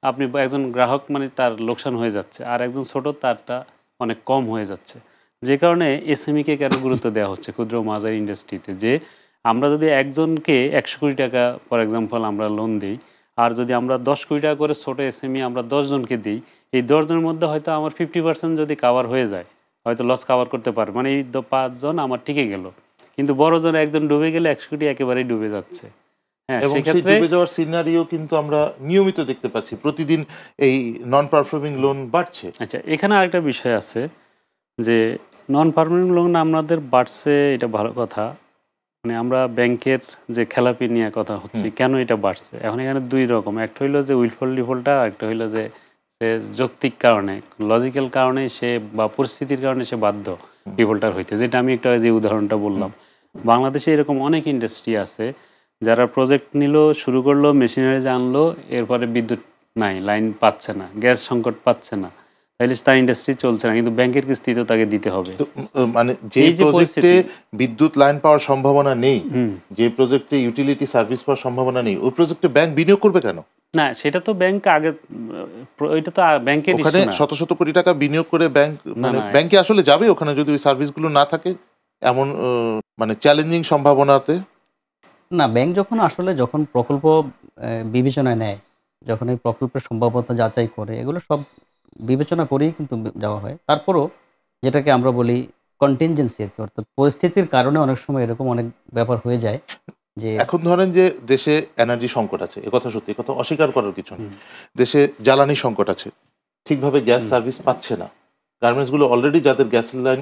আপনি একজন গ্রাহক মানে তার লোকসান হয়ে যাচ্ছে, আর একজন ছোট তারটা অনেক কম হয়ে যাচ্ছে। যে কারণে এসএমইকে কেন গুরুত্ব দেওয়া হচ্ছে ক্ষুদ্র ও মাঝারি ইন্ডাস্ট্রিতে, যে আমরা যদি একজনকে ১০০ কোটি টাকা ফর এক্সাম্পল আমরা লোন দিই, আর যদি আমরা ১০ কোটি টাকা করে ছোটো এসএমই আমরা ১০ জনকে দিই, এই ১০ জনের মধ্যে হয়তো আমার 50% যদি কাভার হয়ে যায়, হয়তো লস কাভার করতে পারে, মানে এই ৫ জন আমার টিকে গেল। কিন্তু বড়জন একজন ডুবে গেলে ১০০ কোটি একেবারেই ডুবে যাচ্ছে। হ্যাঁ, এবং সেই সেক্ষেত্রে ডুবে যাওয়ার সিনারিও কিন্তু আমরা নিয়মিত দেখতে পাচ্ছি। প্রতিদিন এই নন পারফর্মিং লোন বাড়ছে। আচ্ছা, এখানে আরেকটা বিষয় আছে যে নন পারমানেন্ট লোন আমাদের বাড়ছে, এটা ভালো কথা। মানে আমরা ব্যাংকের যে খেলাপি নিয়ে কথা হচ্ছে, হুম। কেন এটা বাড়ছে? এখন এখানে ২ রকম। একটা হইলো যে উইলফুল ডিফল্টার, আরেকটা হইলো যে সে যৌক্তিক কারণে, লজিক্যাল কারণে সে বা পরিস্থিতির কারণে সে বাধ্য ডিফল্টার হইতে। যেটা আমি একটু আগে যে উদাহরণটা বললাম। বাংলাদেশে এরকম অনেক ইন্ডাস্ট্রি আছে যারা প্রজেক্ট নিল, শুরু করলো, মেশিনারিজ আনলো, এরপরে বিদ্যুৎ নাই, লাইন পাচ্ছে না, গ্যাস সংকট পাচ্ছে না। তাইলে তার ইন্ডাস্ট্রি চলছে না, কিন্তু ব্যাংকের কিস্তি তো তাকে দিতে হবে। তো মানে যে এই যে প্রজেক্টে পরিস্থিতি, বিদ্যুৎ লাইন পাওয়ার সম্ভাবনা নেই, হুম, যে প্রজেক্টে ইউটিলিটি সার্ভিস পাওয়ার সম্ভাবনা নেই, ওই প্রজেক্টে ব্যাংক বিনিয়োগ করবে কেন? না সেটা তো ব্যাংক আগে ওইটা তো ব্যাংকের ওখানে ইস্যু না। শত শত কোটি টাকা বিনিয়োগ করে ব্যাংক, না, মানে না, ব্যাংকে আসলে যাবে ওখানে যদি ওই সার্ভিসগুলো না থাকে এমন মানে চ্যালেঞ্জিং সম্ভাবনাতে? না, ব্যাংক যখন আসলে যখন প্রকল্প বিবেচনায় নেয়, যখন এই প্রকল্পের সম্ভাব্যতা যাচাই করে, এগুলো সব বিবেচনা করেই কিন্তু দেওয়া হয়। তারপরও যেটাকে আমরা বলি কন্টিনজেন্সি আরকি, অর্থাৎ পরিস্থিতির কারণে অনেক সময় এরকম অনেক ব্যাপার হয়ে যায় যে এখন ধরেন যে দেশে এনার্জি সংকট আছে, একথা সত্যি, একথা অস্বীকার করার কিছু নেই। হুম, দেশে জ্বালানি সংকট আছে, ঠিকভাবে গ্যাস হুম। সার্ভিস পাচ্ছে না। গার্মেন্টসগুলো অলরেডি যাদের গ্যাস লাইন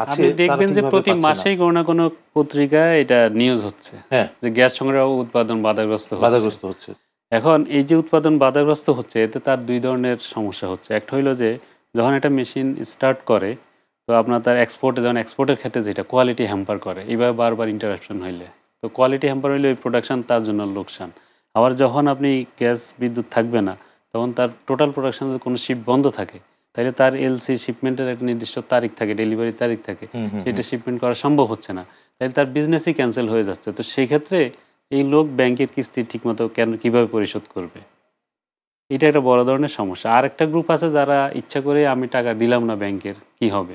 আছে আপনি তারা দেখবেন যে ঠিকভাবে প্রতি পাচ্ছে না। মাসেই কোনো না কোনো পত্রিকায় এটা নিউজ হচ্ছে হ্যাঁ, যে গ্যাস সংগ্রহ উৎপাদন বাধাগ্রস্ত হচ্ছে। বাধাগ্রস্ত হচ্ছে। এখন এই যে উৎপাদন বাধাগ্রস্ত হচ্ছে, এতে তার ২ ধরনের সমস্যা হচ্ছে। একটা হইলো যে যখন একটা মেশিন স্টার্ট করে, তো আপনার তার এক্সপোর্টে, যখন এক্সপোর্টের ক্ষেত্রে যেটা কোয়ালিটি হ্যাম্পার করে, এইভাবে বারবার ইন্টারাপশন হইলে, তো কোয়ালিটি হ্যাম্পার হইলে ওই প্রোডাকশন তার জন্য লোকসান। আবার যখন আপনি গ্যাস বিদ্যুৎ থাকবে না, তখন তার টোটাল প্রোডাকশনের কোনো শিপ বন্ধ থাকে, তাহলে তার এলসি শিপমেন্টের একটা নির্দিষ্ট তারিখ থাকে, ডেলিভারি তারিখ থাকে, সেটা শিপমেন্ট করা সম্ভব হচ্ছে না, তাহলে তার বিজনেসই ক্যান্সেল হয়ে যাচ্ছে। তো সেই ক্ষেত্রে এই লোক ব্যাংকের কিস্তি ঠিকমতো কিভাবে পরিশোধ করবে? এটা একটা বড় ধরনের সমস্যা। আর একটা গ্রুপ আছে যারা ইচ্ছা করে আমি টাকা দিলাম না ব্যাংকের, কি হবে?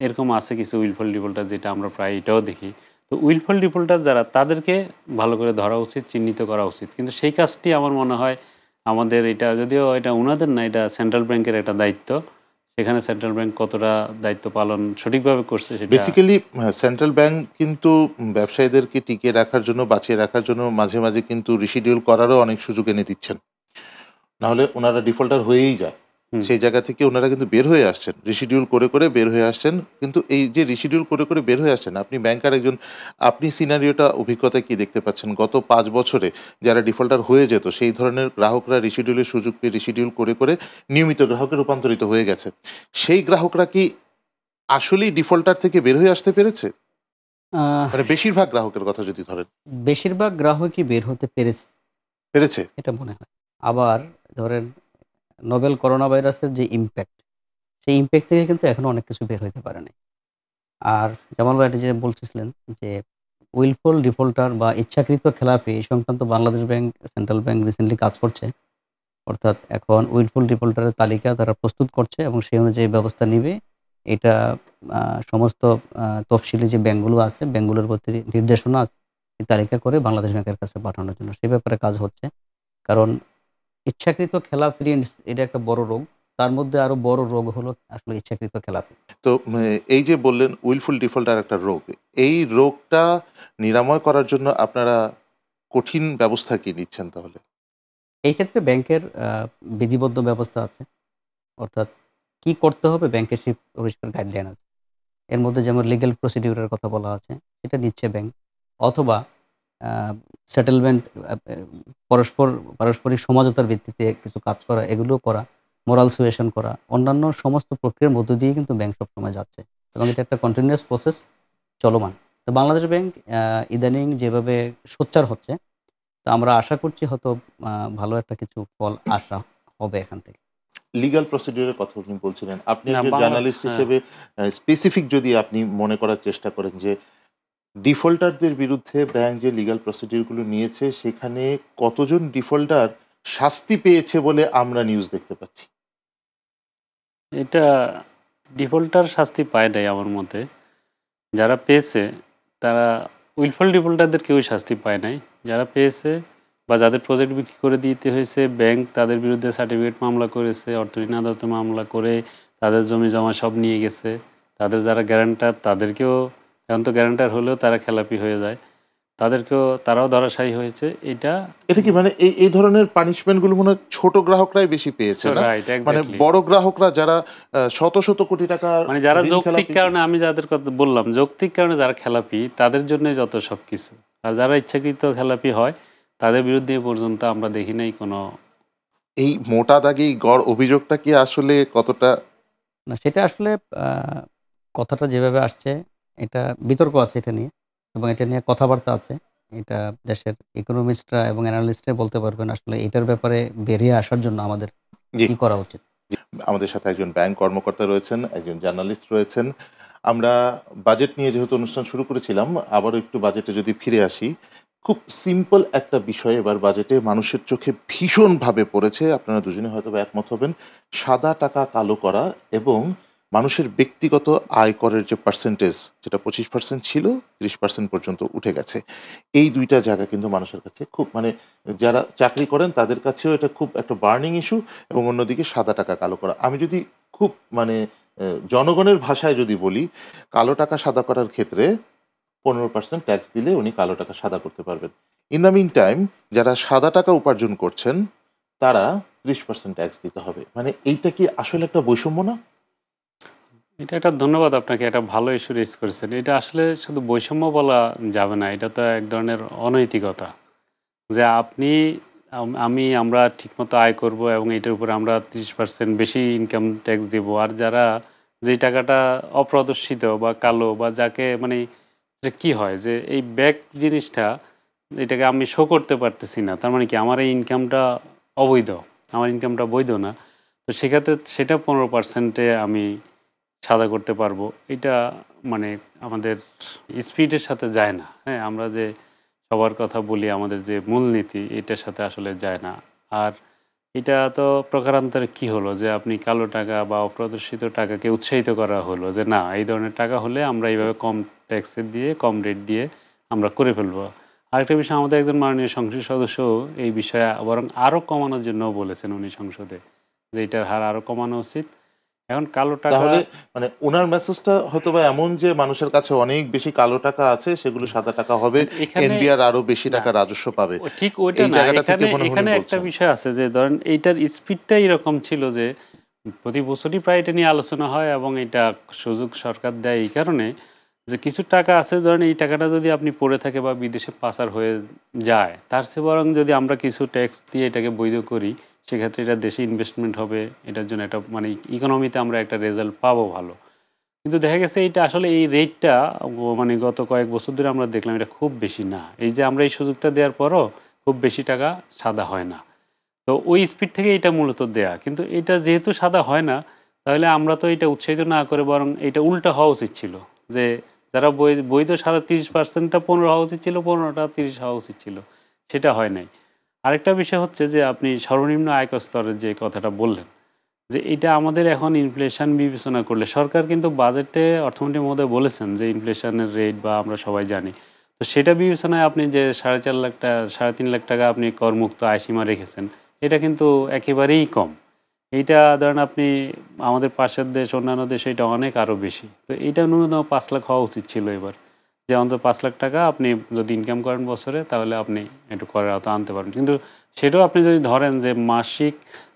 এরকম আছে কিছু উইলফল ডিফল্টার, যেটা আমরা প্রায় এটাও দেখি। তো উইলফল ডিফল্টার যারা, তাদেরকে ভালো করে ধরা উচিত, চিহ্নিত করা উচিত। কিন্তু সেই কাজটি আমার মনে হয় আমাদের, এটা যদিও এটা ওনাদের না, এটা সেন্ট্রাল ব্যাংকের একটা দায়িত্ব। সেখানে সেন্ট্রাল ব্যাংক কতটা দায়িত্ব পালন সঠিকভাবে করছে সেটা বেসিক্যালি সেন্ট্রাল ব্যাংক কিন্তু ব্যবসায়ীদেরকে টিকিয়ে রাখার জন্য, বাঁচিয়ে রাখার জন্য মাঝে মাঝে কিন্তু রিশিডিউল করারও অনেক সুযোগ এনে দিচ্ছেন। নাহলে ওনারা ডিফল্টার হয়েই যায়। সেই জায়গা থেকে ওনারা কিন্তু বের হয়ে আসছেন, রিশিডিউল করে করে বের হয়ে আসছেন। কিন্তু এই যে রিশিডিউল করে করে বের হয়ে আসছেন, আপনি ব্যাংকার একজন, আপনি সিনারিওটা অভিজ্ঞতায় কি দেখতে পাচ্ছেন গত 5 বছরে যারা ডিফল্টার হয়ে যেত, সেই ধরনের গ্রাহকরা রিশিডিউলের সুযোগ পেয়ে রিশিডিউল করে করে নিয়মিত গ্রাহকে রূপান্তরিত হয়ে গেছে। সেই গ্রাহকরা কি আসলেই ডিফল্টার থেকে বের হয়ে আসতে পেরেছে? আহ, মানে বেশিরভাগ গ্রাহকের কথা যদি ধরেন, বেশিরভাগ গ্রাহকই বের হতে পেরেছে পেরেছে? এটা মনে হয়। আবার ধরেন নোবেল করোনা ভাইরাসের যে ইম্প্যাক্ট, সেই ইম্প্যাক্ট থেকে কিন্তু এখনো অনেক কিছু বের হইতে পারে নাই। আর জামাল ভাই যে বলতেছিলেন যে উইলফুল ডিফল্টার বা ইচ্ছাকৃত খেলাপি এই সংক্রান্ত Bangladesh bank, central bank recently কাজ করছে। অর্থাৎ এখন উইলফুল ডিফল্টারের তালিকা তারা প্রস্তুত করছে এবং সেই অনুযায়ী ব্যবস্থা নিবে। এটা সমস্ত তফসিলি যে ব্যাংকগুলো আছে, ব্যাংকগুলোর প্রতি নির্দেশনা আছে এই তালিকা করে বাংলাদেশ ব্যাংকের কাছে পাঠানোর জন্য। সে ব্যাপারে কাজ হচ্ছে। কারণ ইচ্ছাকৃত খেলাপি এটা একটা বড় রোগ। তার মধ্যে আরো বড় রোগ হলো আসলে ইচ্ছাকৃত খেলাপি। তো এই যে বললেন উইলফুল ডিফল্টার একটা রোগ, এই রোগটা নিরাময় করার জন্য আপনারা কঠিন ব্যবস্থা কি নিচ্ছেন তাহলে? এই ক্ষেত্রে ব্যাংকের বিধিবদ্ধ ব্যবস্থা আছে। অর্থাৎ কি করতে হবে ব্যাংকের সেই পরিষ্কার গাইডলাইন আছে। এর মধ্যে যেমন লিগ্যাল প্রসিডিউরের কথা বলা আছে, সেটা নিচ্ছে ব্যাংক। অথবা আ সেটেলমেন্ট, আ এ পারস্পরিক সমঝোতার ভিত্তিতে কিছু কাজ করা, এগুলোও করা, মোরাল সুয়েশন করা, অন্যান্য সমস্ত প্রক্রিয়ার মধ্য দিয়ে কিন্তু ব্যাংক সবসময় যাচ্ছে এবং এটা একটা কন্টিনিউয়াস প্রসেস চলমান। তো বাংলাদেশ ব্যাংক ইদানিং যেভাবে সোচ্চার হচ্ছে, তো আমরা আশা করছি হয়তো ভালো একটা কিছু ফল আশা হবে এখান থেকে। লিগ্যাল প্রসিডিউরের কথা আপনি বলছিলেন। আপনি না, একজন জার্নালিস্ট হ্যাঁ, হিসেবে স্পেসিফিক যদি আপনি মনে করার চেষ্টা করেন যে ডিফল্টারদের বিরুদ্ধে ব্যাংক যে লিগ্যাল প্রসিডিউরগুলো নিয়েছে, সেখানে কতজন ডিফল্টার শাস্তি পেয়েছে বলে আমরা নিউজ দেখতে পাচ্ছি? এটা ডিফল্টার শাস্তি পায় নাই আমার মতে। যারা পেয়েছে তারা, উইলফুল ডিফল্টারদের কেউ শাস্তি পায় নাই। যারা পেয়েছে বা যাদের প্রজেক্ট বিক্রি করে দিতে হয়েছে, ব্যাংক তাদের বিরুদ্ধে সার্টিফিকেট মামলা করেছে, অর্থ ঋণ আদালতে মামলা করে তাদের জমি জমা সব নিয়ে গেছে। তাদের যারা গ্যারান্টার, তাদেরকেও, এখন তো গ্যারান্টার হলেও তারা খেলাপি হয়ে যায়, তারাও ধরাশায়ী হয়েছে। এটা কি মানে এই ধরনের পানিশমেন্ট গুলো মনে হয় ছোট গ্রাহকরাই বেশি পেয়েছে না? রাইট, মানে এক্স্যাক্টলি। বড় গ্রাহকরা যারা শত শত কোটি টাকা মানে যারা ঋণ যৌক্তিক খেলাপি। কারণে, আমি যাদের কথা বললাম, যৌক্তিক কারণে যারা খেলাপি, তাদের জন্য যত সব কিছু। আর যারা ইচ্ছাকৃত খেলাপি হয়, তাদের বিরুদ্ধে এ পর্যন্ত আমরা দেখি নাই কোনো। এই মোটা দাগেই গড় অভিযোগটা কি আসলে কতটা? না, সেটা আসলে আ কথাটা যেভাবে আসছে, এটা বিতর্ক আছে এটা নিয়ে এবং এটা নিয়ে কথাবার্তা আছে। এটা দেশের ইকোনমিস্টরা এবং অ্যানালিস্টরা বলতে পারবেন আসলে এটার ব্যাপারে বেরিয়ে আসার জন্য আমাদের জি, কি করা উচিত। জি। আমাদের সাথে একজন ব্যাংক কর্মকর্তা রয়েছেন, একজন জার্নালিস্ট রয়েছেন। আমরা বাজেট নিয়ে যেহেতু অনুষ্ঠান শুরু করেছিলাম, আবারও একটু বাজেটে যদি ফিরে আসি। খুব সিম্পল একটা বিষয় এবার বাজেটে মানুষের চোখে ভীষণভাবে পড়েছে। আপনারা দুজনে হয়তোবা একমত হবেন। সাদা টাকা কালো করা এবং মানুষের ব্যক্তিগত আয়করের যে পার্সেন্টেজ, যেটা 25% ছিল 30% পর্যন্ত উঠে গেছে। এই ২ টা জায়গা কিন্তু মানুষের কাছে খুব, মানে যারা চাকরি করেন তাদের কাছেও এটা খুব একটা বার্নিং ইস্যু, এবং অন্যদিকে সাদা টাকা কালো করা। আমি যদি খুব মানে জনগণের ভাষায় যদি বলি, কালো টাকা সাদা করার ক্ষেত্রে 15% ট্যাক্স দিলে উনি কালো টাকা সাদা করতে পারবেন। ইন দ্য মিন টাইম যারা সাদা টাকা উপার্জন করছেন তারা 30% ট্যাক্স দিতে হবে। মানে এইটা কি আসলে একটা বৈষম্য না? এটা একটা, ধন্যবাদ আপনাকে, একটা ভালো ইস্যু রেজ করেছেন। এটা আসলে শুধু বৈষম্য বলা যাবে না, এটা তো এক ধরনের অনৈতিকতা। যে আপনি, আমরা ঠিকমতো আয় করব এবং এটার উপরে আমরা 30% বেশি ইনকাম ট্যাক্স দেব। আর যারা, যেই টাকাটা অপ্রদর্শিত বা কালো বা যাকে, মানে এটা কি হয় যে এই ব্যাক জিনিসটা, এটাকে আমি শো করতে পারতেছি না, তার মানে কি আমার এই ইনকামটা অবৈধ, আমার ইনকামটা বৈধ না। তো সেক্ষেত্রে সেটা 15%-এ আমি সাদা করতে পারবো। এটা মানে আমাদের স্পিডের সাথে যায় না। হ্যাঁ, আমরা যে সবার কথা বলি, আমাদের যে মূলনীতি এটার সাথে আসলে যায় না। আর এটা তো প্রকারান্তরে কি হলো যে আপনি কালো টাকা বা অপ্রদর্শিত টাকাকে উৎসাহিত করা হলো যে না, এই ধরনের টাকা হলে আমরা এইভাবে কম ট্যাক্সে দিয়ে, কম রেট দিয়ে আমরা করে ফেলবো। আরেকটা বিষয়, আমাদের একজন মাননীয় সংসদ সদস্য এই বিষয়ে বরং আরও কমানোর জন্যও বলেছেন উনি সংসদে, যে এটার হার আরও কমানো উচিত। এখন কালো টাকা তাহলে মানে ওনার মেসেজটা হয়তো বা এমন যে মানুষের কাছে অনেক বেশি কালো টাকা আছে, সেগুলো সাদা টাকা হবে, এখানে এনবিআর আরো বেশি না, টাকা রাজস্ব পাবে। ঠিক ওইটা এই না। জায়গাটা থেকে এখানে মনে হয় এখানে উনি একটা বলছেন। বিষয় আছে যে ধরেন এইটার স্পিডটাই এরকম ছিল যে প্রতি বছরই প্রায় এটা নিয়ে আলোচনা হয় এবং এটা সুযোগ সরকার দেয় এই কারণে যে কিছু টাকা আছে, ধরেন এই টাকাটা যদি আপনি পড়ে থাকে বা বিদেশে পাচার হয়ে যায়, তার চেয়ে বরং যদি আমরা কিছু ট্যাক্স দিয়ে এটাকে বৈধ করি, সেক্ষেত্রে এটা দেশে ইনভেস্টমেন্ট হবে, এটার জন্য একটা মানে ইকোনমিতে আমরা একটা রেজাল্ট পাবো ভালো। কিন্তু দেখা গেছে এইটা আসলে এই রেটটা মানে গত কয়েক বছর ধরে আমরা দেখলাম এটা খুব বেশি না। এই যে আমরা এই সুযোগটা দেওয়ার পরও খুব বেশি টাকা সাদা হয় না। তো ওই স্পিড থেকে এটা মূলত দেয়া, কিন্তু এটা যেহেতু সাদা হয় না, তাহলে আমরা তো এটা উৎসাহিত না করে বরং এটা উল্টা হওয়া উচিত ছিল, যে যারা বৈধ সাদা 30%টা 15 হওয়া উচিত ছিল, 15টা 30 হওয়া উচিত ছিল, সেটা হয় নাই। আরেকটা বিষয় হচ্ছে যে আপনি সর্বনিম্ন আয়কর স্তরের যে কথাটা বললেন, যে এটা আমাদের এখন ইনফ্লেশন বিবেচনা করলে, সরকার কিন্তু বাজেটে অর্থমন্ত্রী মহোদয় বলেছেন যে ইনফ্লেশনের রেট বা আমরা সবাই জানি, তো সেটা বিবেচনায় আপনি যে 4.5 লাখ টাকা 3.5 লাখ টাকা আপনি করমুক্ত আয়সীমা রেখেছেন, এটা কিন্তু একেবারেই কম। এইটা ধরেন আপনি আমাদের পাশের দেশ, অন্যান্য দেশে এটা অনেক আরও বেশি। তো এইটা ন্যূনতম 5 লাখ হওয়া উচিত ছিল এবার, যে অন্তত 5 লাখ টাকা আপনি যদি ইনকাম করেন বছরে, তাহলে আপনি একটু করের আওতা আনতে পারেন। কিন্তু সেটাও আপনি যদি ধরেন যে মাসিক,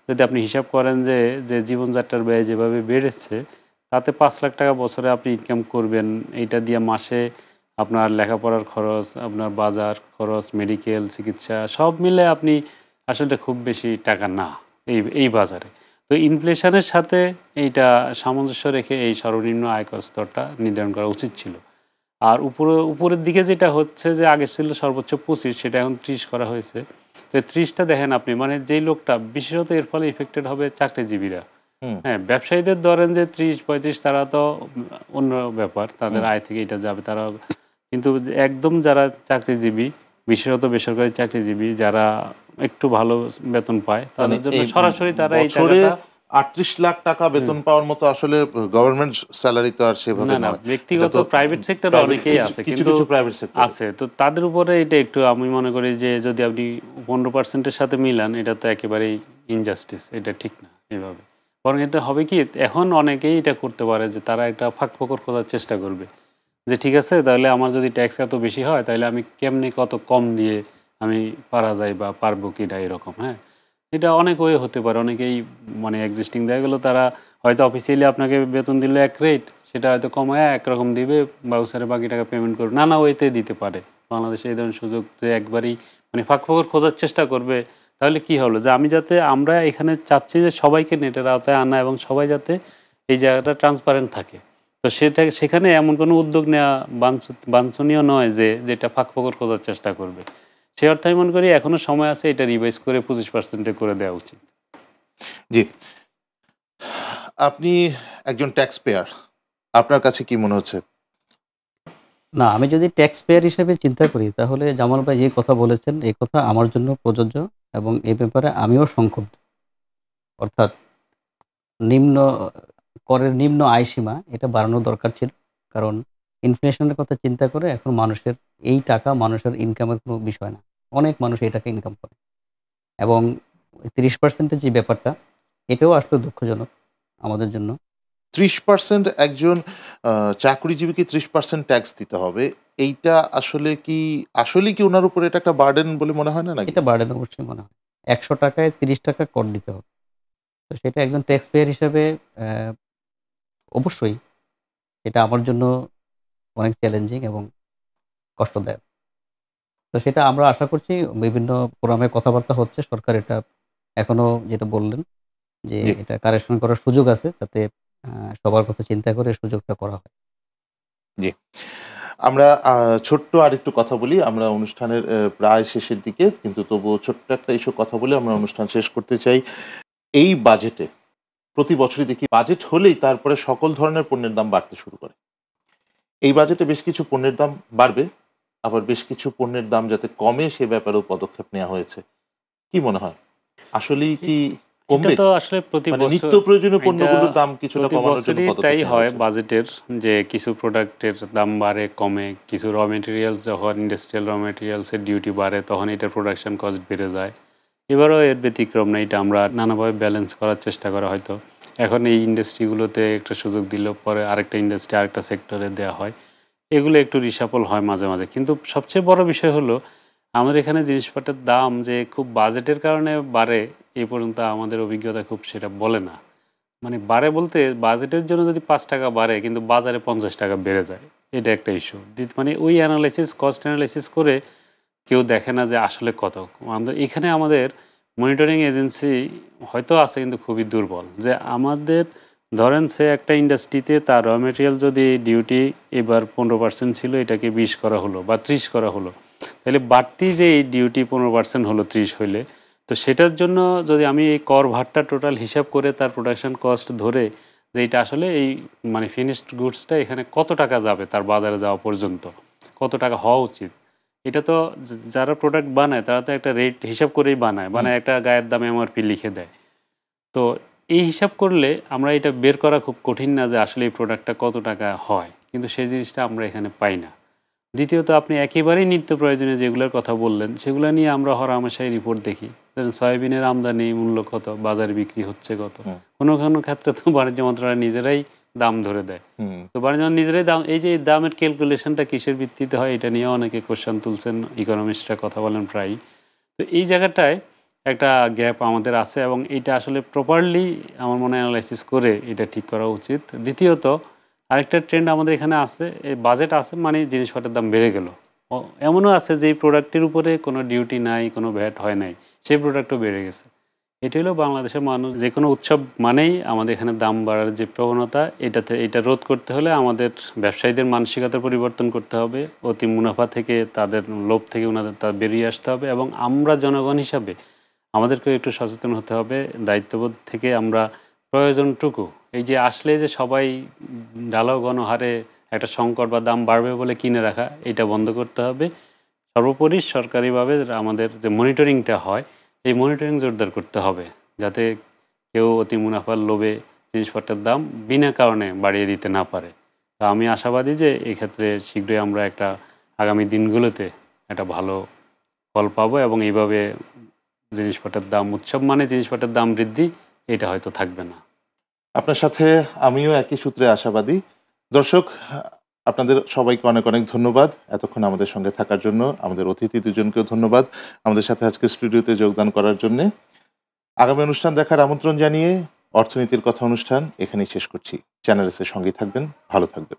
যদি আপনি হিসাব করেন যে যে জীবনযাত্রার ব্যয় যেভাবে বেড়েছে, তাতে 5 লাখ টাকা বছরে আপনি ইনকাম করবেন, এইটা দিয়ে মাসে আপনার লেখাপড়ার খরচ, আপনার বাজার খরচ, মেডিকেল চিকিৎসা সব মিলে আপনি আসলে খুব বেশি টাকা না এই বাজারে। তো ইনফ্লেশনের সাথে এইটা সামঞ্জস্য রেখে এই সর্বনিম্ন আয়কর স্তরটা নির্ধারণ করা উচিত ছিল। আর উপরের দিকে যেটা হচ্ছে যে আগে ছিল সর্বোচ্চ 25, সেটা এখন 30 করা হয়েছে। তো 30টা দেখেন আপনি, মানে যেই লোকটা বিশেষত এর ফলে ইফেক্টেড হবে চাকরিজীবীরা। হ্যাঁ, ব্যবসায়ীদের ধরেন যে 30-35 তারা তো অন্য ব্যাপার, তাদের আয় থেকে এটা যাবে তারা। কিন্তু একদম যারা চাকরিজীবী, বিশেষত বেসরকারি চাকরিজীবী, যারা একটু ভালো বেতন পায়, মানে তাদের জন্য এই সরাসরি তারা এই বছরে টাকাটা 38 লাখ টাকা বেতন পাওয়ার মতো আসলে গভর্নমেন্ট স্যালারি তো আর সেভাবে না না, নয়। ব্যক্তিগত প্রাইভেট সেক্টরে অনেকেই আছে, কিছু কিন্তু কিছু প্রাইভেট সেক্টর আছে। তো তাদের উপরে এটা একটু আমি মনে করি যে যদি আপনি 15%-এর সাথে মিলান, এটা তো একেবারেই ইনজাস্টিস, এটা ঠিক না এভাবে। বরং এটা হবে কি, এখন অনেকেই এটা করতে পারে যে তারা একটা ফাঁক ফোকর খোঁজার চেষ্টা করবে, যে ঠিক আছে তাহলে আমার যদি ট্যাক্স এত বেশি হয়, তাহলে আমি কেমনি কত কম দিয়ে আমি পারা যায় বা পারবো কি না, এরকম। হ্যাঁ, এটা অনেক ওয়ে হতে পারে। অনেকেই মানে এক্সিস্টিং দেখা গেলো তারা হয়তো অফিসিয়ালি আপনাকে বেতন দিল এক রেট, সেটা হয়তো কমায় একরকম দিবে, বাউসারে বাকি টাকা পেমেন্ট করবে, নানা ওয়েতে দিতে পারে। বাংলাদেশে এই ধরনের সুযোগ যে একবারই মানে ফাঁক ফোকর খোঁজার চেষ্টা করবে, তাহলে কি হলো যে আমরা এখানে চাচ্ছি যে সবাইকে নেটের আওতায় আনা এবং সবাই যাতে এই জায়গাটা ট্রান্সপারেন্ট থাকে। তো সেখানে এমন কোনো উদ্যোগ নেওয়া বাঞ্ছনীয় নয় যে যেটা ফাঁক ফোকর খোঁজার চেষ্টা করবে। সে অর্থে আমি মনে করি এখনো সময় আছে, এটা রিভাইজ করে 25%-এ করে দেওয়া উচিত। জি, আপনি একজন ট্যাক্স পেয়ার, আপনার কাছে কি মনে হচ্ছে? না, আমি যদি ট্যাক্স পেয়ার হিসেবে চিন্তা করি, তাহলে জামাল ভাই যে কথা বলেছেন, এই কথা আমার জন্য প্রযোজ্য এবং এ ব্যাপারে আমিও সংক্ষুব্ধ। অর্থাৎ নিম্ন করের নিম্ন আয়সীমা এটা বাড়ানো দরকার ছিল। কারণ ইনফ্লেশনের কথা চিন্তা করে এখন মানুষের এই টাকা মানুষের ইনকামের কোনো বিষয় না। অনেক মানুষ এই টাকা ইনকাম করে এবং 30% এর যে ব্যাপারটা, এটাও আসলে দুঃখজনক আমাদের জন্য। 30% একজন চাকরিজীবীকে 30% ট্যাক্স দিতে হবে। এইটা আসলেই কি উনার উপর এটা একটা বার্ডেন বলে মনে হয় না নাকি? এটা বার্ডেন অবশ্যই মনে হয়। ৳১০০ য় ৳৩০ কর দিতে হবে। তো সেটা একজন ট্যাক্স পেয়ার হিসেবে অবশ্যই এটা আমার জন্য অনেক চ্যালেঞ্জিং এবং কষ্টদায়ক। তো সেটা আমরা আশা করছি বিভিন্ন ফোরামে কথাবার্তা হচ্ছে। সরকার এটা এখনো যেটা বললেন যে জি, এটা কারেকশন করার সুযোগ আছে, যাতে সবার কথা চিন্তা করে সুযোগটা করা হয়। জি। আমরা ছোট্ট আরেকটু কথা বলি। আমরা অনুষ্ঠানের প্রায় শেষের দিকে, কিন্তু তবুও ছোট্ট একটা ইস্যু কথা বলে আমরা অনুষ্ঠান শেষ করতে চাই। এই বাজেটে প্রতি বছরই দেখি বাজেট হলেই তারপরে সকল ধরনের পণ্যের দাম বাড়তে শুরু করে। এই বাজেটে বেশ কিছু পণ্যের দাম বাড়বে, আবার বেশ কিছু পণ্যের দাম যাতে কমে সে ব্যাপারেও পদক্ষেপ নেওয়া হয়েছে। কি মনে হয়, আসলেই কি এটা কমবে? তো আসলে প্রতি মানে বছর নিত্য প্রয়োজনীয় এটা পণ্যগুলোর দাম কিছুটা প্রতি কমানোর জন্য বছরই পদক্ষেপ তাই নেওয়া হয় হয়েছে। বাজেটের, যে কিছু প্রোডাক্টের দাম বাড়ে কমে, কিছু র মেটেরিয়ালস যখন ইন্ডাস্ট্রিয়াল র মেটেরিয়ালসের ডিউটি বাড়ে তখন এটার প্রোডাকশন কস্ট বেড়ে যায়। এবারও এর ব্যতিক্রম না, এটা আমরা নানাভাবে ব্যালেন্স করার চেষ্টা করা হয়তো। এখন এই ইন্ডাস্ট্রিগুলোতে একটা সুযোগ দিল, পরে আরেকটা ইন্ডাস্ট্রি আরেকটা সেক্টরে দেওয়া হয়, এগুলো একটু রিসাফল হয় মাঝে মাঝে। কিন্তু সবচেয়ে বড় বিষয় হলো আমাদের এখানে জিনিসপত্রের দাম যে খুব বাজেটের কারণে বাড়ে, এই পর্যন্ত আমাদের অভিজ্ঞতা খুব সেটা বলে না। মানে বাড়ে বলতে বাজেটের জন্য যদি ৫ টাকা বাড়ে কিন্তু বাজারে ৫০ টাকা বেড়ে যায়, এটা একটা ইস্যু। মানে ওই অ্যানালাইসিস, কস্ট অ্যানালাইসিস করে কেউ দেখে না যে আসলে কত। আমাদের এখানে আমাদের মনিটরিং এজেন্সি হয়তো আছে কিন্তু খুবই দুর্বল। যে আমাদের ধরেন সে একটা ইন্ডাস্ট্রিতে তার র মেটেরিয়াল যদি ডিউটি এবার ১৫% ছিল, এটাকে ২০ করা হলো বা ৩০ করা হলো, তাহলে বাড়তি যে এই ডিউটি ১৫% হলো ৩০ হইলে, তো সেটার জন্য যদি আমি এই কর ভারটা টোটাল হিসাব করে তার প্রোডাকশন কস্ট ধরে যে এটা আসলে এই মানে ফিনিশড গুডসটা এখানে কত টাকা যাবে তার বাজারে যাওয়া পর্যন্ত, কত টাকা হওয়া উচিত, এটা তো যারা প্রোডাক্ট বানায় তারা তো একটা রেট হিসাব করেই বানায় একটা গায়ের দাম এমআরপি লিখে দেয়। তো এই হিসাব করলে আমরা এটা বের করা খুব কঠিন না যে আসলে এই প্রোডাক্টটা কত টাকা হয়, কিন্তু সেই জিনিসটা আমরা এখানে পাই না। দ্বিতীয়ত আপনি একেবারেই নিত্য প্রয়োজনীয় যেগুলোর কথা বললেন সেগুলো নিয়ে আমরা হরহামেশাই রিপোর্ট দেখি। ধরেন সয়াবিনের আমদানি মূল্য কত, বাজারে বিক্রি হচ্ছে কত। কোনো কোনো ক্ষেত্রে তো বাণিজ্য মন্ত্রণালয় নিজেরাই দাম ধরে দেয়। তো বাণিজ্য নিজেরাই দাম, এই যে দামের ক্যালকুলেশনটা কিসের ভিত্তিতে হয় এটা নিয়ে অনেকে কোশ্চেন তুলছেন, ইকোনমিস্টরা কথা বলেন প্রায়ই। তো এই জায়গাটায় একটা গ্যাপ আমাদের আছে এবং এটা আসলে প্রপারলি আমার মনে হয় অ্যানালাইসিস করে এটা ঠিক করা উচিত। দ্বিতীয়ত আরেকটা ট্রেন্ড আমাদের এখানে আছে, এই বাজেট আছে মানে জিনিসপত্রের দাম বেড়ে গেল। এমনও আছে যে এই প্রোডাক্টের উপরে কোনো ডিউটি নাই, কোনো ভ্যাট হয় নাই, সেই প্রোডাক্টও বেড়ে গেছে। এটি হলো বাংলাদেশের মানুষ, যে কোনো উৎসব মানেই আমাদের এখানে দাম বাড়ার যে প্রবণতা, এটা রোধ করতে হলে আমাদের ব্যবসায়ীদের মানসিকতার পরিবর্তন করতে হবে। অতি মুনাফা থেকে, তাদের লোভ থেকে তার বেরিয়ে আসতে হবে এবং আমরা জনগণ হিসাবে আমাদেরকেও একটু সচেতন হতে হবে। দায়িত্ববোধ থেকে আমরা প্রয়োজনটুকু, এই যে আসলে যে সবাই ঢালাও গণহারে একটা সংকট বা দাম বাড়বে বলে কিনে রাখা, এটা বন্ধ করতে হবে। সর্বোপরি সরকারিভাবে আমাদের যে মনিটরিংটা হয়, এই মনিটরিং জোরদার করতে হবে যাতে কেউ অতি মুনাফার লোভে জিনিসপত্রের দাম বিনা কারণে বাড়িয়ে দিতে না পারে। তো আমি আশাবাদী যে এক্ষেত্রে শীঘ্রই আমরা একটা আগামী দিনগুলোতে একটা ভালো ফল পাবো এবং এইভাবে জিনিসপত্রের দাম, উৎসব মানে জিনিসপত্রের দাম বৃদ্ধি, এটা হয়তো থাকবে না। আপনার সাথে আমিও একই সূত্রে আশাবাদী। দর্শক, আপনাদের সবাইকে অনেক অনেক ধন্যবাদ এতক্ষণ আমাদের সঙ্গে থাকার জন্য। আমাদের অতিথি দুজনকেও ধন্যবাদ আমাদের সাথে আজকে স্টুডিওতে যোগদান করার জন্যে। আগামী অনুষ্ঠান দেখার আমন্ত্রণ জানিয়ে অর্থনীতির কথা অনুষ্ঠান এখানেই শেষ করছি। চ্যানেল এর সঙ্গেই থাকবেন, ভালো থাকবেন।